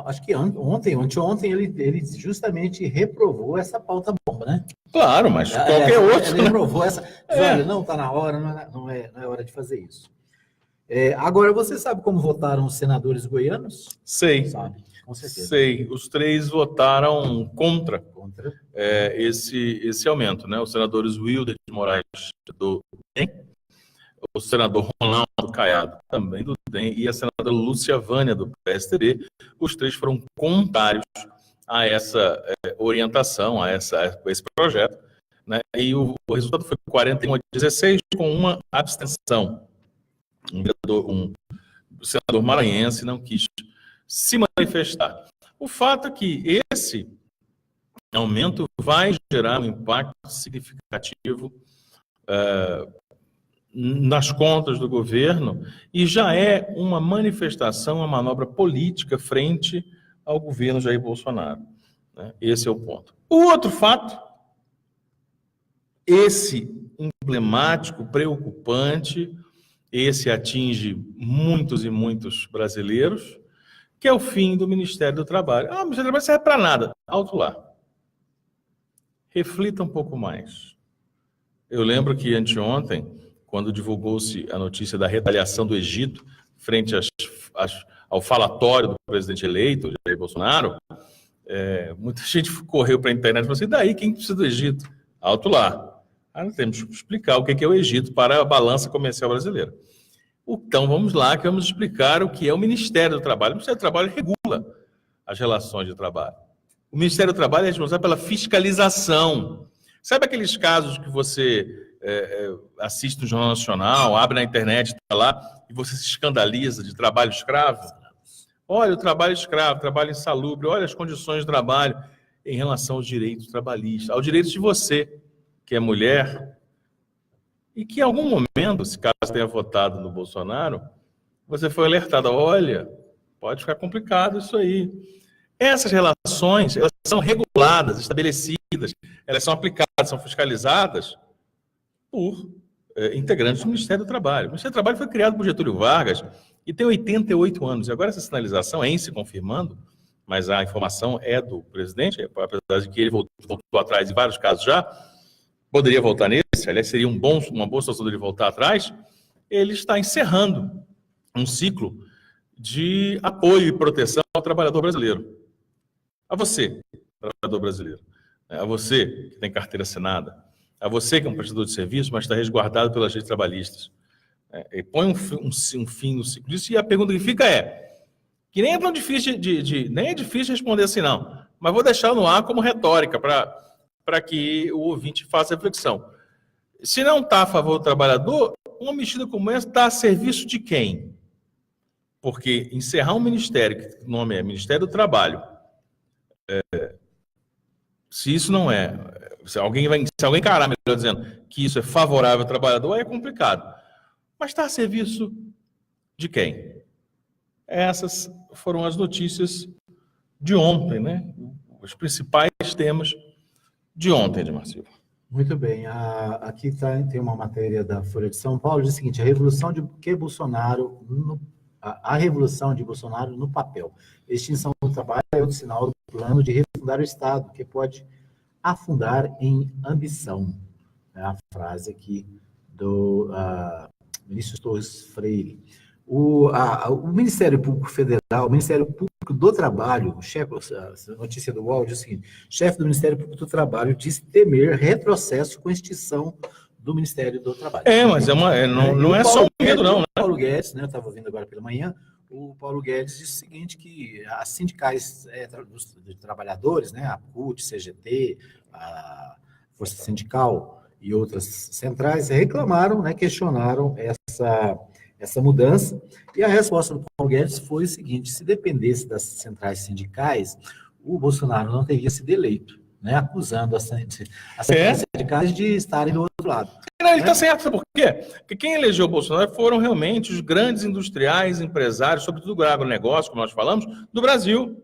acho que anteontem, ele justamente reprovou essa pauta bomba, né? Claro, mas qualquer outro. Ele reprovou essa. Olha, não está na hora, não é hora de fazer isso. Agora, você sabe como votaram os senadores goianos? Sei. Sabe, com certeza. Sei. Os 3 votaram contra esse aumento, né? Os senadores Wilder de Moraes do DEM, o senador Ronaldo Caiado, também do DEM, e a senadora Lúcia Vânia, do PSDB, os 3 foram contrários a essa orientação, a esse projeto, né? E o resultado foi 41-16, com uma abstenção. O senador maranhense não quis se manifestar. O fato é que esse aumento vai gerar um impacto significativo nas contas do governo e já é uma manifestação, uma manobra política frente ao governo Jair Bolsonaro. Né? Esse é o ponto. O outro fato, esse emblemático, preocupante, esse atinge muitos e muitos brasileiros, que é o fim do Ministério do Trabalho. O Ministério do Trabalho serve para nada. Alto lá. Reflita um pouco mais. Eu lembro que anteontem, quando divulgou-se a notícia da retaliação do Egito frente ao falatório do presidente eleito, Jair Bolsonaro, muita gente correu para a internet e falou assim, daí quem precisa do Egito? Alto lá. Nós temos que explicar o que é o Egito para a balança comercial brasileira. Então vamos lá, que vamos explicar o que é o Ministério do Trabalho. O Ministério do Trabalho regula as relações de trabalho. O Ministério do Trabalho é responsável pela fiscalização. Sabe aqueles casos que você assiste no Jornal Nacional, abre na internet, está lá, e você se escandaliza de trabalho escravo? Olha, o trabalho escravo, trabalho insalubre, olha as condições de trabalho em relação aos direitos trabalhistas, aos direitos de você, que é mulher, e que em algum momento, se caso tenha votado no Bolsonaro, você foi alertado, olha, pode ficar complicado isso aí. Essas relações, elas são reguladas, estabelecidas, elas são aplicadas, são fiscalizadas por integrantes do Ministério do Trabalho. O Ministério do Trabalho foi criado por Getúlio Vargas e tem 88 anos. E agora essa sinalização, em se confirmando, mas a informação é do presidente, apesar de que ele voltou atrás em vários casos já, poderia voltar nesse, aliás, seria uma boa situação dele voltar atrás, ele está encerrando um ciclo de apoio e proteção ao trabalhador brasileiro. A você, trabalhador brasileiro. A você que tem carteira assinada, a você que é um prestador de serviço, mas está resguardado pelas leis trabalhistas. E põe um fim no ciclo disso. E a pergunta que fica que nem é tão difícil nem é difícil responder assim, não. Mas vou deixar no ar como retórica para que o ouvinte faça reflexão. Se não está a favor do trabalhador, uma medida como essa está a serviço de quem? Porque encerrar um ministério, que o nome é Ministério do Trabalho, se isso não é... Se alguém encarar, melhor dizendo, que isso é favorável ao trabalhador, aí é complicado. Mas está a serviço de quem? Essas foram as notícias de ontem, né? Os principais temas de ontem, Edmar Silva. Muito bem. Aqui tem uma matéria da Folha de São Paulo, diz o seguinte: a revolução de Bolsonaro no papel. Extinção do trabalho é outro sinal do plano de refundar o Estado, que pode afundar em ambição. É a frase aqui do Vinícius Torres Freire. O Ministério Público Federal, o Ministério Público do Trabalho, a notícia do UOL diz o seguinte: chefe do Ministério Público do Trabalho diz temer retrocesso com extinção do Ministério do Trabalho. Mas não é só medo, não. Né? O Paulo Guedes, né, eu estava ouvindo agora pela manhã, o Paulo Guedes disse o seguinte, que as sindicais de trabalhadores, né, a CUT, CGT, a Força Sindical e outras centrais reclamaram, né, questionaram essa mudança, e a resposta do Paulo Guedes foi o seguinte: se dependesse das centrais sindicais, o Bolsonaro não teria sido eleito, né, acusando as centrais sindicais de estarem do outro lado. Não, ele está certo, sabe por quê? Porque quem elegeu o Bolsonaro foram realmente os grandes industriais, empresários, sobretudo do agronegócio, como nós falamos, do Brasil.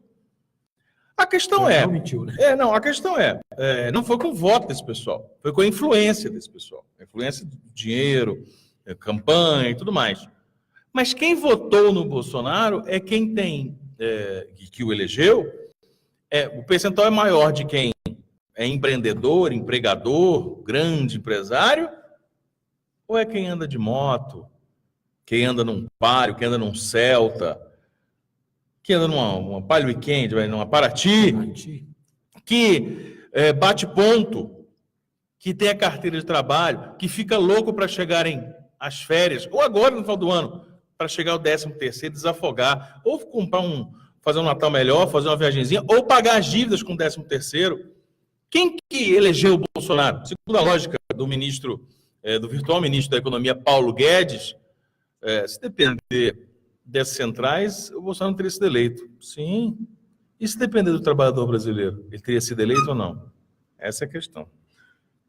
A questão a questão não foi com o voto desse pessoal, foi com a influência desse pessoal, a influência do dinheiro, campanha e tudo mais. Mas quem votou no Bolsonaro é quem tem, que o elegeu, o percentual é maior de quem é empreendedor, empregador, grande empresário, ou é quem anda de moto, quem anda num Palio, quem anda num Celta, quem anda numa Palio Weekend, numa Paraty, que bate ponto, que tem a carteira de trabalho, que fica louco para chegarem às férias, ou agora no final do ano, para chegar ao 13º, desafogar, ou fazer um Natal melhor, fazer uma viagenzinha, ou pagar as dívidas com o 13º. Quem que elegeu o Bolsonaro? Segundo a lógica do do virtual ministro da Economia, Paulo Guedes, se depender dessas centrais, o Bolsonaro não teria sido eleito. Sim. E se depender do trabalhador brasileiro, ele teria sido eleito ou não? Essa é a questão.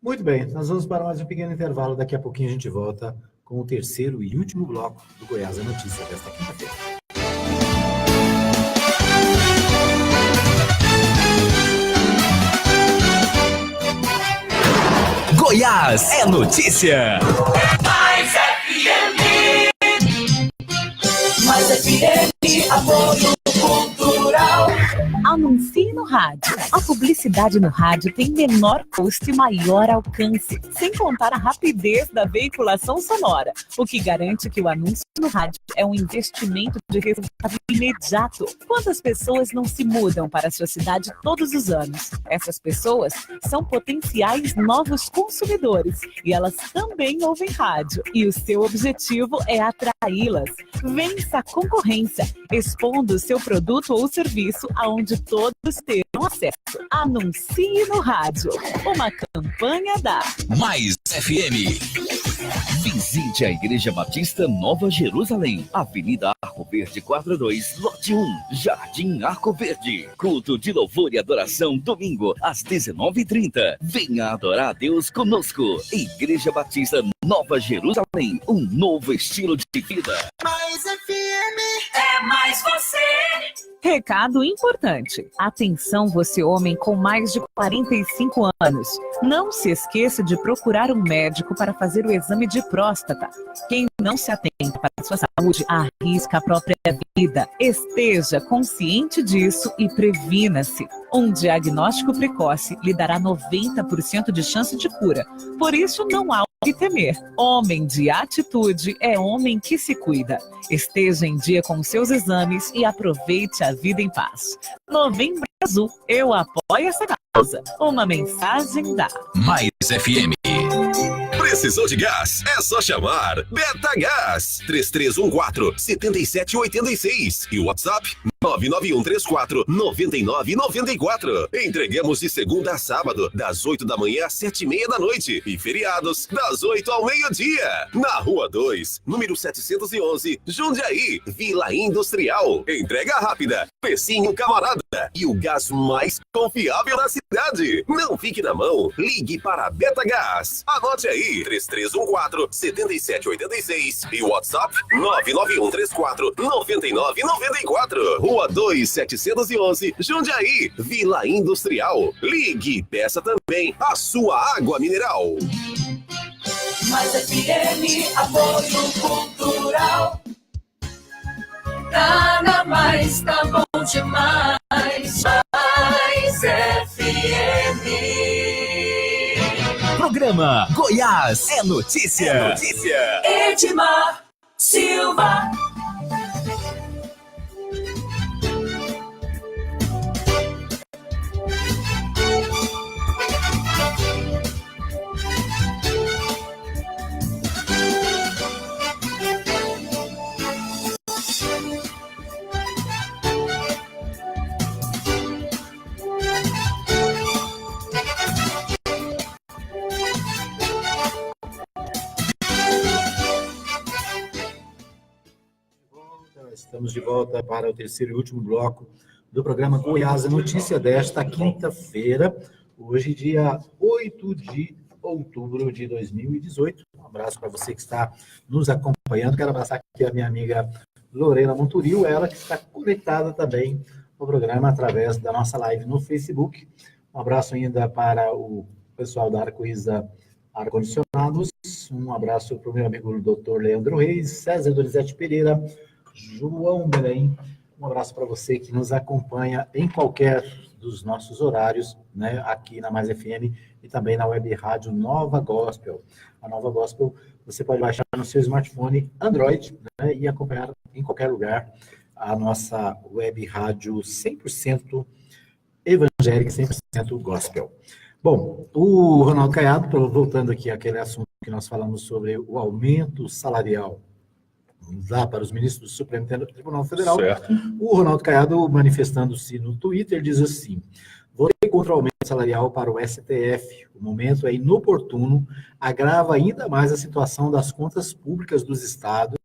Muito bem, nós vamos para mais um pequeno intervalo. Daqui a pouquinho a gente volta com o terceiro e último bloco do Goiás é Notícia desta quinta-feira. Goiás é Notícia. Mais FM. Mais FM, apoio cultural. Anuncie no rádio. A publicidade no rádio tem menor custo e maior alcance, sem contar a rapidez da veiculação sonora, o que garante que o anúncio no rádio é um investimento de resultado imediato. Quantas pessoas não se mudam para a sua cidade todos os anos? Essas pessoas são potenciais novos consumidores e elas também ouvem rádio. E o seu objetivo é atraí-las. Vença a concorrência, expondo o seu produto ou serviço aonde todos terão acesso. Anuncie no rádio. Uma campanha da Mais FM. Visite a Igreja Batista Nova Jerusalém, Avenida Arco Verde 42, Lote 1, Jardim Arco Verde. Culto de louvor e adoração, domingo, às 19h30. Venha adorar a Deus conosco. Igreja Batista Nova Jerusalém, um novo estilo de vida. Mais FM é mais você. Recado importante. Atenção, você homem com mais de 45 anos. Não se esqueça de procurar um médico para fazer o exame de próstata. Quem não se atenta para a sua saúde arrisca a própria vida. Esteja consciente disso e previna-se. Um diagnóstico precoce lhe dará 90% de chance de cura. Por isso, não há que temer. Homem de atitude é homem que se cuida. Esteja em dia com seus exames e aproveite a vida em paz. Novembro Azul, eu apoio essa causa. Uma mensagem da Mais FM. Precisou de gás? É só chamar Betagás 3314-7786 e o WhatsApp 99134-9994. Entregamos de segunda a sábado, das 8 da manhã às 7h30 da noite e feriados das 8 ao meio-dia. Na Rua 2, número 711, Jundiaí, Vila Industrial. Entrega rápida, precinho camarada e o gás mais confiável da cidade. Não fique na mão, ligue para Betagás. Anote aí, 3314-7786 e o WhatsApp 99134-9994. Rua 2, 711, Jundiaí, Vila Industrial. Ligue e peça também a sua água mineral. Mais FM, apoio cultural. Nada mais tá bom demais. Mais FM. Programa Goiás é notícia. É notícia. Edmar Silva. Estamos de volta para o terceiro e último bloco do programa Goiás é Notícia desta quinta-feira, hoje dia 8 de outubro de 2018. Um abraço para você que está nos acompanhando. Quero abraçar aqui a minha amiga Lorena Monturil, ela que está conectada também ao programa através da nossa live no Facebook. Um abraço ainda para o pessoal da Arco-Isa Ar-Condicionados. Um abraço para o meu amigo Dr. Leandro Reis, César Donizete Pereira, João Belém. Um abraço para você que nos acompanha em qualquer dos nossos horários, né, aqui na Mais FM e também na web rádio Nova Gospel. A Nova Gospel você pode baixar no seu smartphone Android, né, e acompanhar em qualquer lugar a nossa web rádio 100% evangélica, 100% gospel. Bom, o Ronaldo Caiado, voltando aqui àquele assunto que nós falamos sobre o aumento salarial lá para os ministros do Supremo Tribunal Federal, certo. O Ronaldo Caiado, manifestando-se no Twitter, diz assim: votei contra o aumento salarial para o STF. O momento é inoportuno, agrava ainda mais a situação das contas públicas dos estados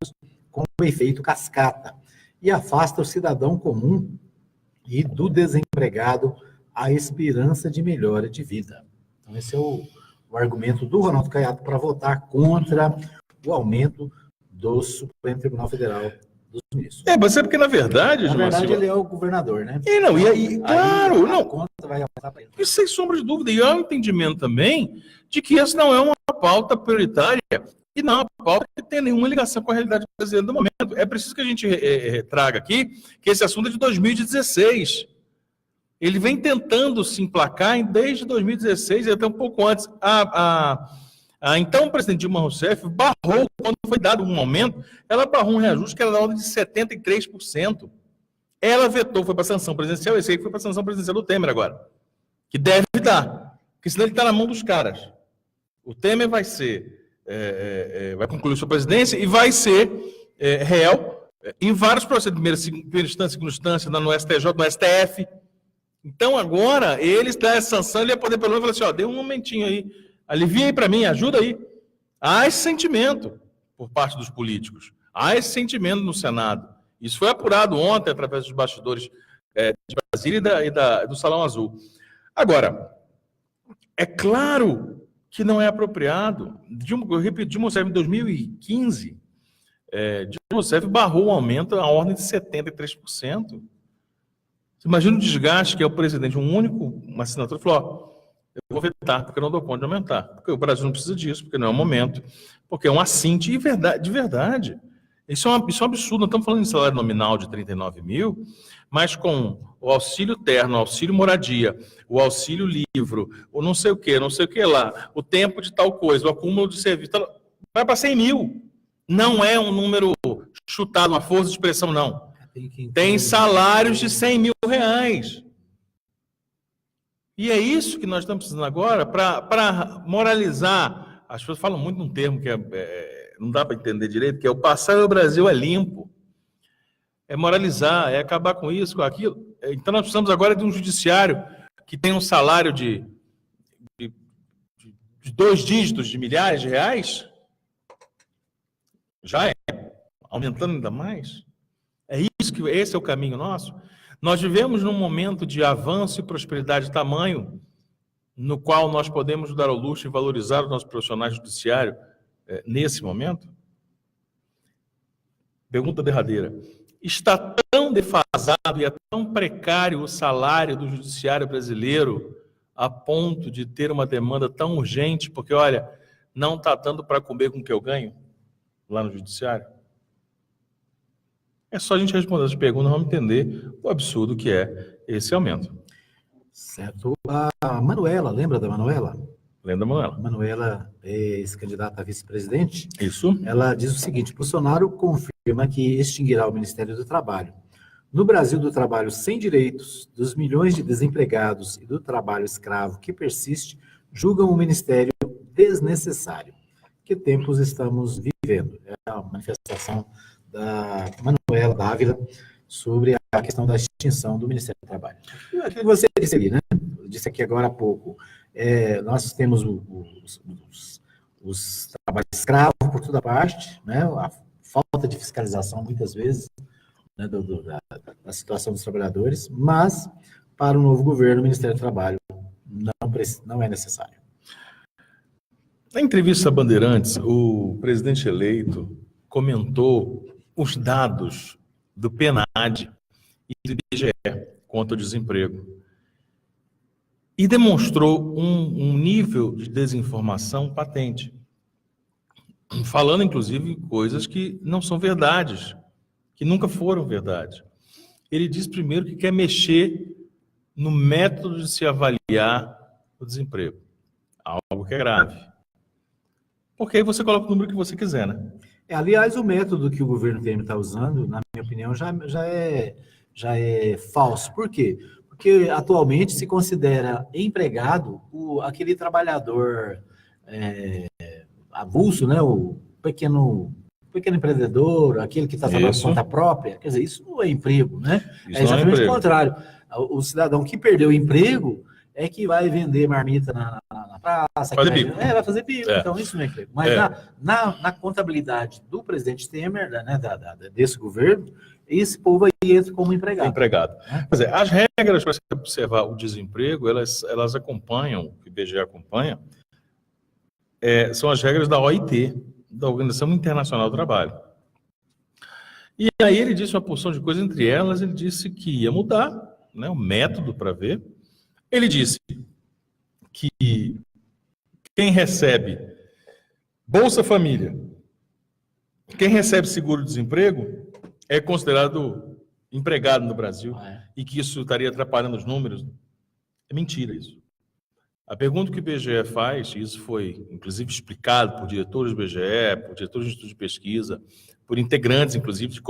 com o efeito cascata e afasta o cidadão comum e do desempregado a esperança de melhora de vida. Então esse é o argumento do Ronaldo Caiado para votar contra o aumento do Supremo Tribunal Federal dos Ministros. Mas é porque, na verdade, ele é o governador, né? Claro, a conta vai aumentar para ele. Isso sem sombra de dúvida. E há um entendimento também de que essa não é uma pauta prioritária e não é uma pauta que tem nenhuma ligação com a realidade brasileira do momento. É preciso que a gente traga aqui que esse assunto é de 2016. Ele vem tentando se emplacar desde 2016 e até um pouco antes. A então presidente Dilma Rousseff barrou, quando foi dado um aumento, ela barrou um reajuste que era da ordem de 73%. Ela vetou, foi para a sanção presidencial, esse aí foi para a sanção presidencial do Temer agora, que deve dar, porque senão ele está na mão dos caras. O Temer vai vai concluir sua presidência e vai ser réu em vários processos, primeira instância, segunda instância, no STJ, no STF. Então agora, ele está essa sanção, ele ia poder pelo menos falar assim, dê um momentinho aí, alivia aí para mim, ajuda aí. Há esse sentimento por parte dos políticos. Há esse sentimento no Senado. Isso foi apurado ontem através dos bastidores de Brasília e do Salão Azul. Agora, é claro que não é apropriado. Eu repito, Dilma Rousseff em 2015, Dilma Rousseff barrou o aumento à ordem de 73%. Você imagina o desgaste que é o presidente, uma assinatura, falou, eu vou vetar, porque eu não dou conta de aumentar. Porque o Brasil não precisa disso, porque não é o momento, porque é um assinte de verdade. Isso é um absurdo. Nós estamos falando de salário nominal de 39 mil, mas com o auxílio terno, o auxílio moradia, o auxílio livro, o não sei o que lá, o tempo de tal coisa, o acúmulo de serviço, vai para 100 mil. Não é um número chutado, uma força de expressão, não. Tem salários de 100 mil reais. E é isso que nós estamos precisando agora para moralizar. As pessoas falam muito num termo que não dá para entender direito, que é o passar do Brasil é limpo. É moralizar, é acabar com isso, com aquilo. Então nós precisamos agora de um judiciário que tenha um salário de 2 dígitos de milhares de reais. Já é. Aumentando ainda mais. Esse é o caminho nosso. Nós vivemos num momento de avanço e prosperidade de tamanho, no qual nós podemos dar ao luxo e valorizar os nossos profissionais judiciários nesse momento? Pergunta derradeira. Está tão defasado e é tão precário o salário do judiciário brasileiro a ponto de ter uma demanda tão urgente, porque, olha, não está dando para comer com o que eu ganho lá no judiciário? É só a gente responder essa pergunta, vamos entender o absurdo que é esse aumento. Certo. A Manuela, lembra da Manuela? Lembra da Manuela? Manuela é ex-candidata a vice-presidente. Isso. Ela diz o seguinte: Bolsonaro confirma que extinguirá o Ministério do Trabalho. No Brasil do trabalho sem direitos, dos milhões de desempregados e do trabalho escravo que persiste, julgam o Ministério desnecessário. Que tempos estamos vivendo? É a manifestação da Manuela Dávila sobre a questão da extinção do Ministério do Trabalho. O que você disse ali, né? Eu disse aqui agora há pouco. Nós temos os trabalhos escravos por toda parte, né? A falta de fiscalização, muitas vezes, né, da situação dos trabalhadores, mas, para o novo governo, o Ministério do Trabalho não é necessário. Na entrevista a Bandeirantes, o presidente eleito comentou os dados do PNAD e do IBGE quanto ao desemprego e demonstrou um nível de desinformação patente, falando, inclusive, coisas que não são verdades, que nunca foram verdade. Ele diz, primeiro, que quer mexer no método de se avaliar o desemprego, algo que é grave. Porque aí você coloca o número que você quiser, né? Aliás, o método que o governo Temer está usando, na minha opinião, já é falso. Por quê? Porque atualmente se considera empregado aquele trabalhador avulso, né? O pequeno empreendedor, aquele que está trabalhando por conta própria. Quer dizer, isso não é emprego, né? É exatamente o contrário. O cidadão que perdeu o emprego é que vai vender marmita na praça. Fazer bico. Vai fazer bico. Então, isso não é emprego. Mas na contabilidade do presidente Temer, né, desse governo, esse povo aí entra como empregado. Quer dizer, as regras para se observar o desemprego, elas acompanham, o que o IBGE acompanha, são as regras da OIT, da Organização Internacional do Trabalho. E aí ele disse uma porção de coisas, entre elas ele disse que ia mudar, né, o método para ver. Ele disse que quem recebe Bolsa Família, quem recebe seguro-desemprego é considerado empregado no Brasil e que isso estaria atrapalhando os números. É mentira isso. A pergunta que o IBGE faz, e isso foi inclusive explicado por diretores do IBGE, por diretores de estudo de pesquisa, por integrantes, inclusive, de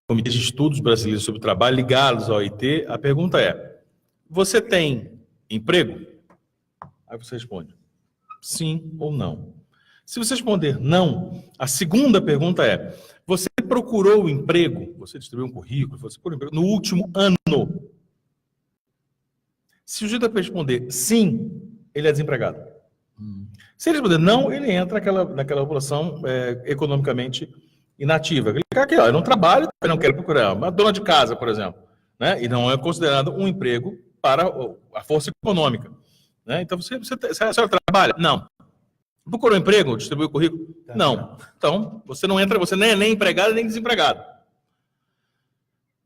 comitês de estudos brasileiros sobre trabalho ligados ao OIT, a pergunta é: você tem emprego? Aí você responde sim ou não. Se você responder não, a segunda pergunta é: você procurou emprego? Você distribuiu um currículo? Você procurou emprego no último ano? Se o sujeito responder sim, ele é desempregado. Se ele responder não, ele entra naquela população economicamente inativa. Eu não trabalho, eu não quero procurar. Uma dona de casa, por exemplo, né? E não é considerado um emprego para a força econômica. Né? Então, você trabalha? Não. Procurou emprego? Distribuiu o currículo? Não. Então, você não entra, você nem é nem empregado nem desempregado.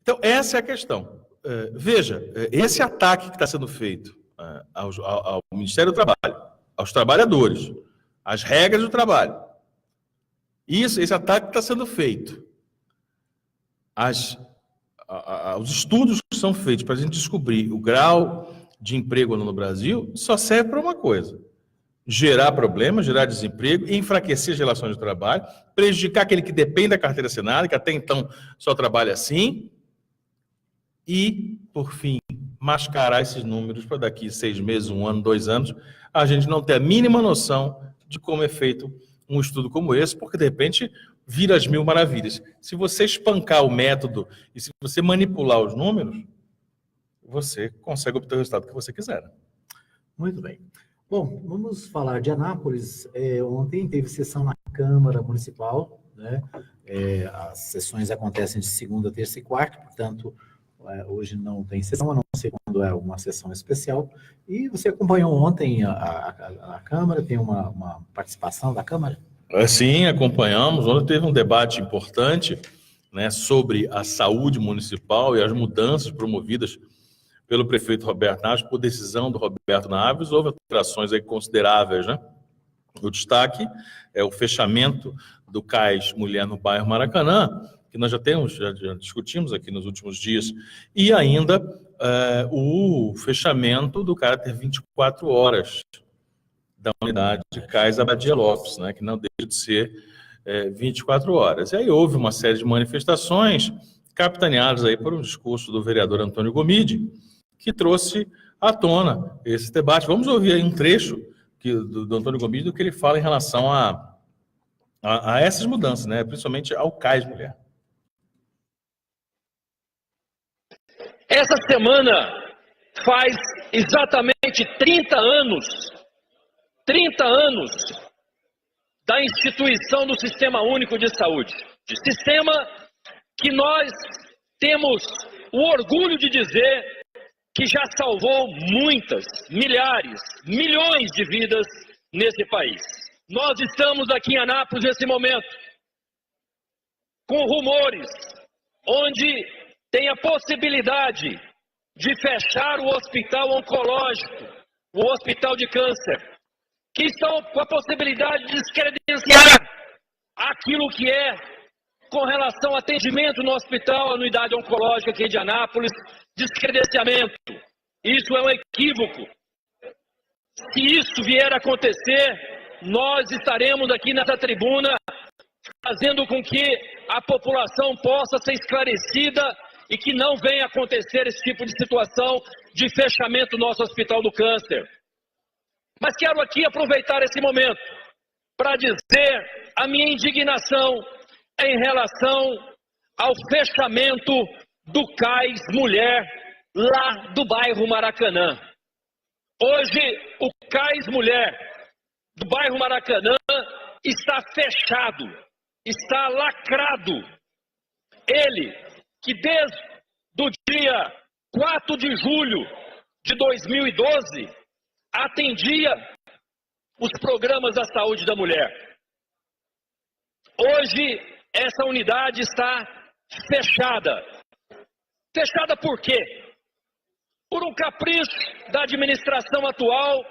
Então, essa é a questão. Veja, esse ataque que está sendo feito ao Ministério do Trabalho, aos trabalhadores, às regras do trabalho, Esse ataque está sendo feito. Os estudos que são feitos para a gente descobrir o grau de emprego no Brasil só serve para uma coisa: gerar problemas, gerar desemprego, enfraquecer as relações de trabalho, prejudicar aquele que depende da carteira assinada, que até então só trabalha assim, e, por fim, mascarar esses números para daqui 6 meses, 1 ano, 2 anos, a gente não ter a mínima noção de como é feito um estudo como esse, porque, de repente, vira as mil maravilhas. Se você espancar o método e se você manipular os números, você consegue obter o resultado que você quiser. Muito bem. Bom, vamos falar de Anápolis. Ontem teve sessão na Câmara Municipal, né? As sessões acontecem de segunda, terça e quarta, portanto, hoje não tem sessão, a não ser quando é uma sessão especial. E você acompanhou ontem a Câmara, tem uma participação da Câmara? Sim, acompanhamos. Ontem teve um debate importante, né, sobre a saúde municipal e as mudanças promovidas pelo prefeito Roberto Naves, por decisão do Roberto Naves. Houve alterações aí consideráveis, né? O destaque é o fechamento do CAIS Mulher no bairro Maracanã, que nós já discutimos aqui nos últimos dias, e ainda o fechamento do caráter 24 horas da unidade CAIS Abadia Lopes, né, que não deixa de ser 24 horas. E aí houve uma série de manifestações capitaneadas aí por um discurso do vereador Antônio Gomide, que trouxe à tona esse debate. Vamos ouvir aí um trecho do Antônio Gomide, do que ele fala em relação a essas mudanças, né, principalmente ao CAIS Mulher. Essa semana faz exatamente 30 anos da instituição do Sistema Único de Saúde. Sistema que nós temos o orgulho de dizer que já salvou muitas, milhares, milhões de vidas nesse país. Nós estamos aqui em Anápolis nesse momento com rumores onde tem a possibilidade de fechar o hospital oncológico, o hospital de câncer, que estão com a possibilidade de descredenciar aquilo que é com relação ao atendimento no hospital, a unidade oncológica aqui de Anápolis, descredenciamento. Isso é um equívoco. Se isso vier a acontecer, nós estaremos aqui nessa tribuna fazendo com que a população possa ser esclarecida e que não venha acontecer esse tipo de situação de fechamento do nosso Hospital do Câncer. Mas quero aqui aproveitar esse momento para dizer a minha indignação em relação ao fechamento do CAIS Mulher lá do bairro Maracanã. Hoje, o CAIS Mulher do bairro Maracanã está fechado, está lacrado. Ele, que desde o dia 4 de julho de 2012, atendia os programas da saúde da mulher. Hoje, essa unidade está fechada. Fechada por quê? Por um capricho da administração atual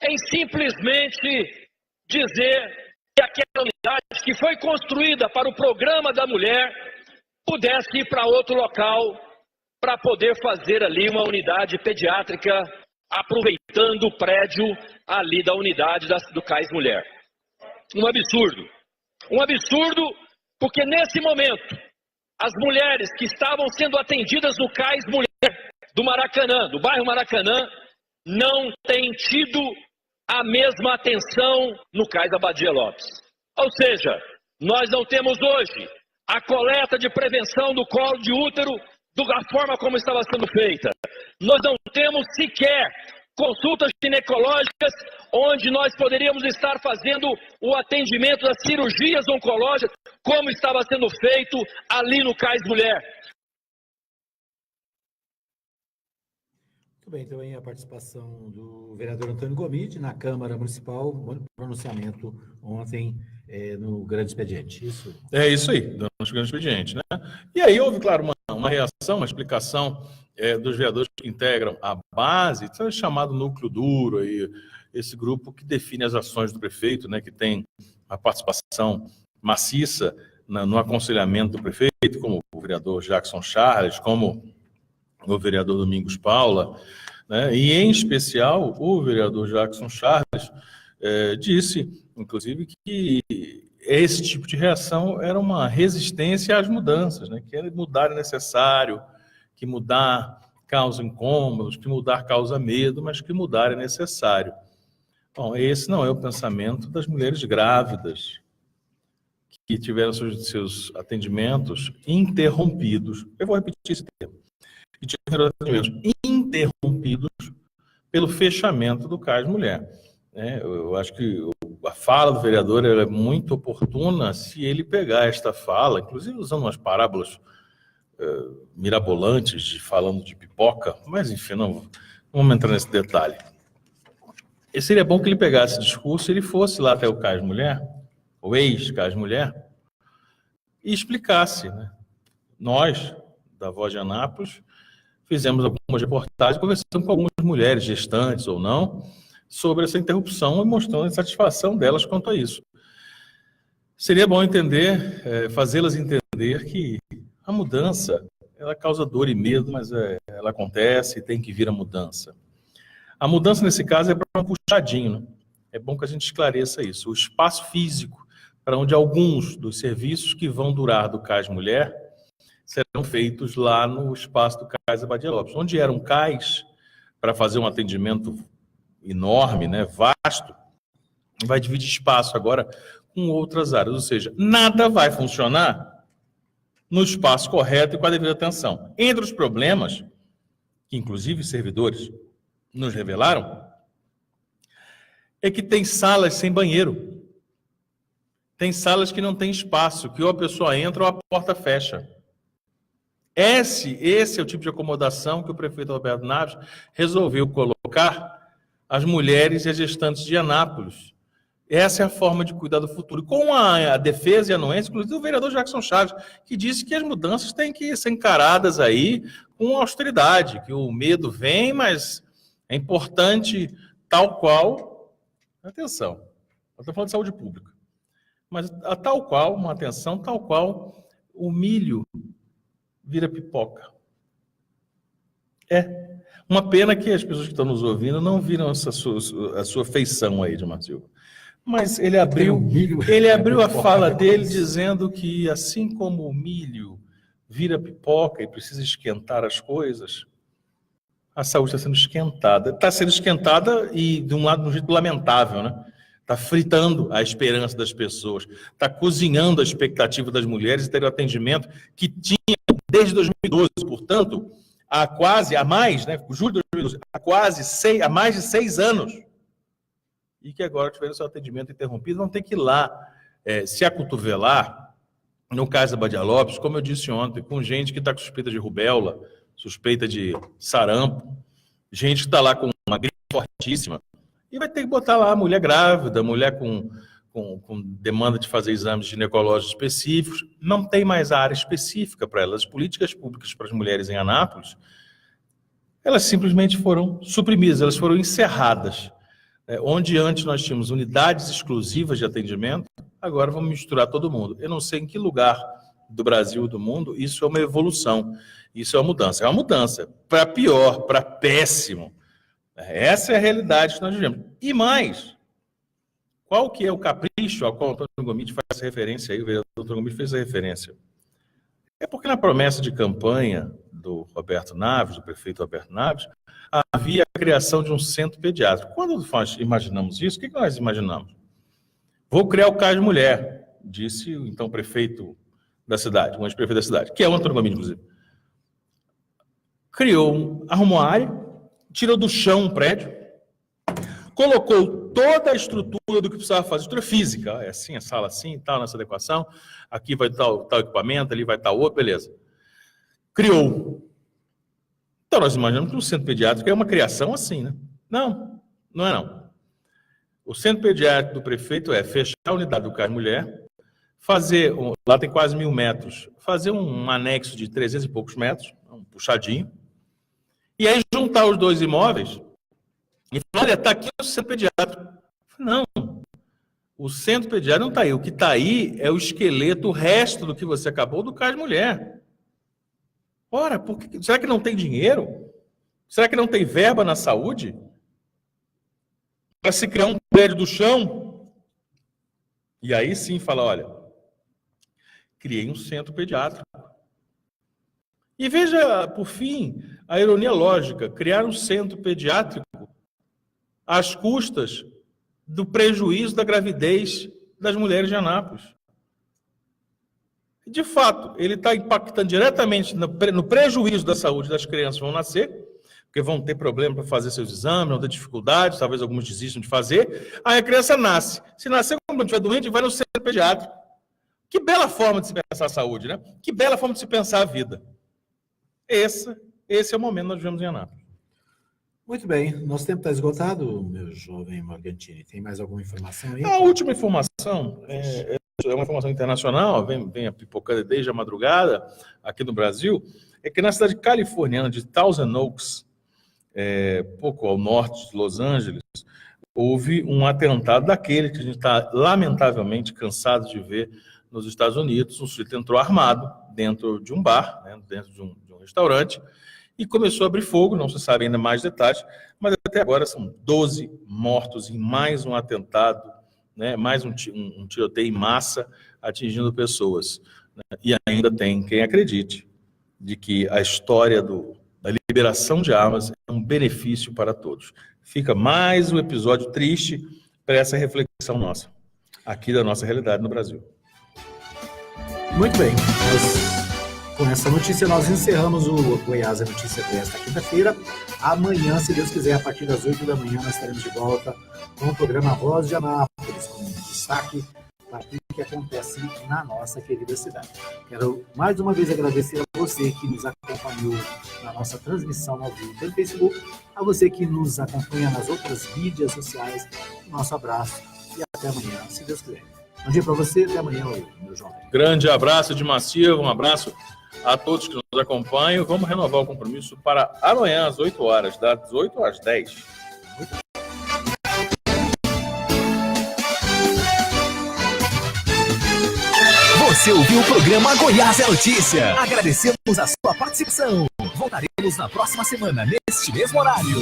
em simplesmente dizer que aquela unidade que foi construída para o programa da mulher pudesse ir para outro local para poder fazer ali uma unidade pediátrica, aproveitando o prédio ali da unidade do CAIS Mulher. Um absurdo. Um absurdo porque nesse momento as mulheres que estavam sendo atendidas no CAIS Mulher do Maracanã, do bairro Maracanã, não têm tido a mesma atenção no CAIS Abadia Lopes. Ou seja, nós não temos hoje a coleta de prevenção do colo de útero da forma como estava sendo feita. Nós não temos sequer consultas ginecológicas onde nós poderíamos estar fazendo o atendimento das cirurgias oncológicas como estava sendo feito ali no CAIS Mulher. Muito bem, então aí a participação do vereador Antônio Gomide na Câmara Municipal, pronunciamento ontem no Grande Expediente. Isso? É isso aí, no Grande Expediente, né? E aí houve, claro, uma reação, uma explicação dos vereadores que integram a base, chamado núcleo duro, aí, esse grupo que define as ações do prefeito, né, que tem a participação maciça no aconselhamento do prefeito, como o vereador Jackson Charles, como o vereador Domingos Paula, né? E, em especial, o vereador Jackson Charles disse, inclusive, que esse tipo de reação era uma resistência às mudanças, né? Que mudar é necessário, que mudar causa incômodos, que mudar causa medo, mas que mudar é necessário. Bom, esse não é o pensamento das mulheres grávidas que tiveram seus atendimentos interrompidos. Eu vou repetir esse termo. Que tiveram atendimentos interrompidos pelo fechamento do CAIS Mulher. Eu acho que a fala do vereador é muito oportuna se ele pegar esta fala, inclusive usando umas parábolas mirabolantes, falando de pipoca, mas enfim, não vamos entrar nesse detalhe. E seria bom que ele pegasse esse discurso e ele fosse lá até o CAIS Mulher, o ex-CAIS Mulher, e explicasse, né? Nós, da Voz de Anápolis, fizemos algumas reportagens, conversando com algumas mulheres, gestantes ou não, sobre essa interrupção e mostrando a insatisfação delas quanto a isso. Seria bom entender, fazê-las entender que a mudança, ela causa dor e medo, mas ela acontece e tem que vir a mudança. A mudança, nesse caso, é para um puxadinho, né? É bom que a gente esclareça isso. O espaço físico, para onde alguns dos serviços que vão durar do CAIS Mulher serão feitos lá no espaço do CAIS Abadia Lopes, onde era um CAIS para fazer um atendimento enorme, né, vasto, vai dividir espaço agora com outras áreas, ou seja, nada vai funcionar no espaço correto e com a devida atenção. Entre os problemas, que inclusive servidores nos revelaram, é que tem salas sem banheiro. Tem salas que não tem espaço, que ou a pessoa entra ou a porta fecha. Esse é o tipo de acomodação que o prefeito Roberto Naves resolveu colocar as mulheres e as gestantes de Anápolis. Essa é a forma de cuidar do futuro. Com a defesa e a anuência, inclusive o vereador Jackson Chaves, que disse que as mudanças têm que ser encaradas aí com austeridade, que o medo vem, mas é importante tal qual... Atenção, nós estamos falando de saúde pública. Mas a tal qual, uma atenção, tal qual o milho vira pipoca. Uma pena que as pessoas que estão nos ouvindo não viram a sua feição aí, Edmar Silva. Mas ele abriu a fala dele dizendo que, assim como o milho vira pipoca e precisa esquentar as coisas, a saúde está sendo esquentada. Está sendo esquentada e, de um lado, de um jeito lamentável, né? Está fritando a esperança das pessoas, está cozinhando a expectativa das mulheres de ter o atendimento que tinha desde 2012, portanto, há mais de 6 anos, e que agora tiveram seu atendimento interrompido, vão ter que ir lá se acotovelar, no caso da Abadia Lopes, como eu disse ontem, com gente que está com suspeita de rubéola, suspeita de sarampo, gente que está lá com uma gripe fortíssima, e vai ter que botar lá a mulher grávida, mulher com demanda de fazer exames ginecológicos específicos. Não tem mais a área específica para elas. As políticas públicas para as mulheres em Anápolis, elas simplesmente foram suprimidas, elas foram encerradas. Onde antes nós tínhamos unidades exclusivas de atendimento, agora vamos misturar todo mundo. Eu não sei em que lugar do Brasil e do mundo isso é uma evolução, isso é uma mudança. É uma mudança para pior, para péssimo. Essa é a realidade que nós vivemos. E mais, qual que é o capricho ao qual o Antônio Gomide faz referência aí, o vereador Antônio Gomide fez a referência? É porque na promessa de campanha do Roberto Naves, do prefeito Roberto Naves, havia a criação de um centro pediátrico. Quando nós imaginamos isso, o que nós imaginamos? Vou criar o CAIS Mulher, disse o então prefeito da cidade, o ex-prefeito da cidade, que é o Antônio Gomide, inclusive. Arrumou a área, tirou do chão um prédio, colocou toda a estrutura do que precisava fazer, estrutura física, é assim, a sala assim, tal, nessa adequação, aqui vai estar tal equipamento, ali vai estar outro, beleza. Criou. Então nós imaginamos que o centro pediátrico é uma criação assim, né? Não é não. O centro pediátrico do prefeito é fechar a unidade do CAIS Mulher, fazer, lá tem quase 1.000 metros, fazer um anexo de 300 e poucos metros, um puxadinho, e aí juntar os dois imóveis e falar, olha, está aqui o centro pediátrico. Não. O centro pediátrico não está aí. O que está aí é o esqueleto, o resto do que você acabou do CAS Mulher. Ora, será que não tem dinheiro? Será que não tem verba na saúde? Para se criar um prédio do chão? E aí sim fala, olha, criei um centro pediátrico. E veja, por fim, a ironia lógica, criar um centro pediátrico às custas do prejuízo da gravidez das mulheres de Anápolis. De fato, ele está impactando diretamente no prejuízo da saúde das crianças que vão nascer, porque vão ter problema para fazer seus exames, vão ter dificuldades, talvez alguns desistam de fazer. Aí a criança nasce. Se nascer quando não estiver doente, vai no centro pediátrico. Que bela forma de se pensar a saúde, né? Que bela forma de se pensar a vida. Esse é o momento que nós vivemos em Anápolis. Muito bem. Nosso tempo está esgotado, meu jovem Morgantini. Tem mais alguma informação aí? A última informação é uma informação internacional, vem pipocando desde a madrugada aqui no Brasil, é que na cidade californiana de Thousand Oaks, pouco ao norte de Los Angeles, houve um atentado daquele que a gente está lamentavelmente cansado de ver nos Estados Unidos. Um sujeito entrou armado dentro de um bar, né, dentro de um restaurante, e começou a abrir fogo. Não se sabe ainda mais detalhes, mas até agora são 12 mortos em mais um atentado, né, mais um tiroteio em massa atingindo pessoas. Né, e ainda tem quem acredite de que a história da liberação de armas é um benefício para todos. Fica mais um episódio triste para essa reflexão nossa, aqui da nossa realidade no Brasil. Muito bem. Com essa notícia, nós encerramos o Goiás é Notícia desta quinta-feira. Amanhã, se Deus quiser, a partir das 8 da manhã, nós estaremos de volta com o programa Voz de Anápolis, com destaque para tudo que acontece na nossa querida cidade. Quero mais uma vez agradecer a você que nos acompanhou na nossa transmissão ao vivo pelo Facebook, a você que nos acompanha nas outras mídias sociais. Nosso abraço e até amanhã, se Deus quiser. Bom dia para você, até amanhã, meu jovem. Grande abraço de Massiva, um abraço a todos que nos acompanham. Vamos renovar o compromisso para amanhã às 8 horas, das 8 às 10. Você ouviu o programa Goiás é Notícia. Agradecemos a sua participação. Voltaremos na próxima semana, neste mesmo horário.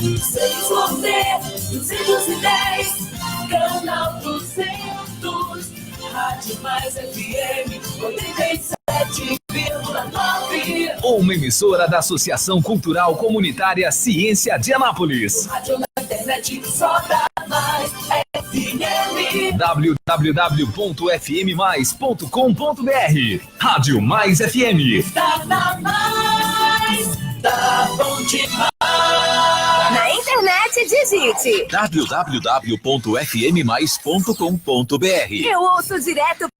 210, canal 200, Rádio Mais FM 87,9. Uma emissora da Associação Cultural Comunitária Ciência de Anápolis. Rádio na internet só dá mais FM. www.fmmais.com.br. Rádio Mais FM. Tá na mais, tá bom demais. Na internet, digite www.fmmais.com.br. Eu ouço direto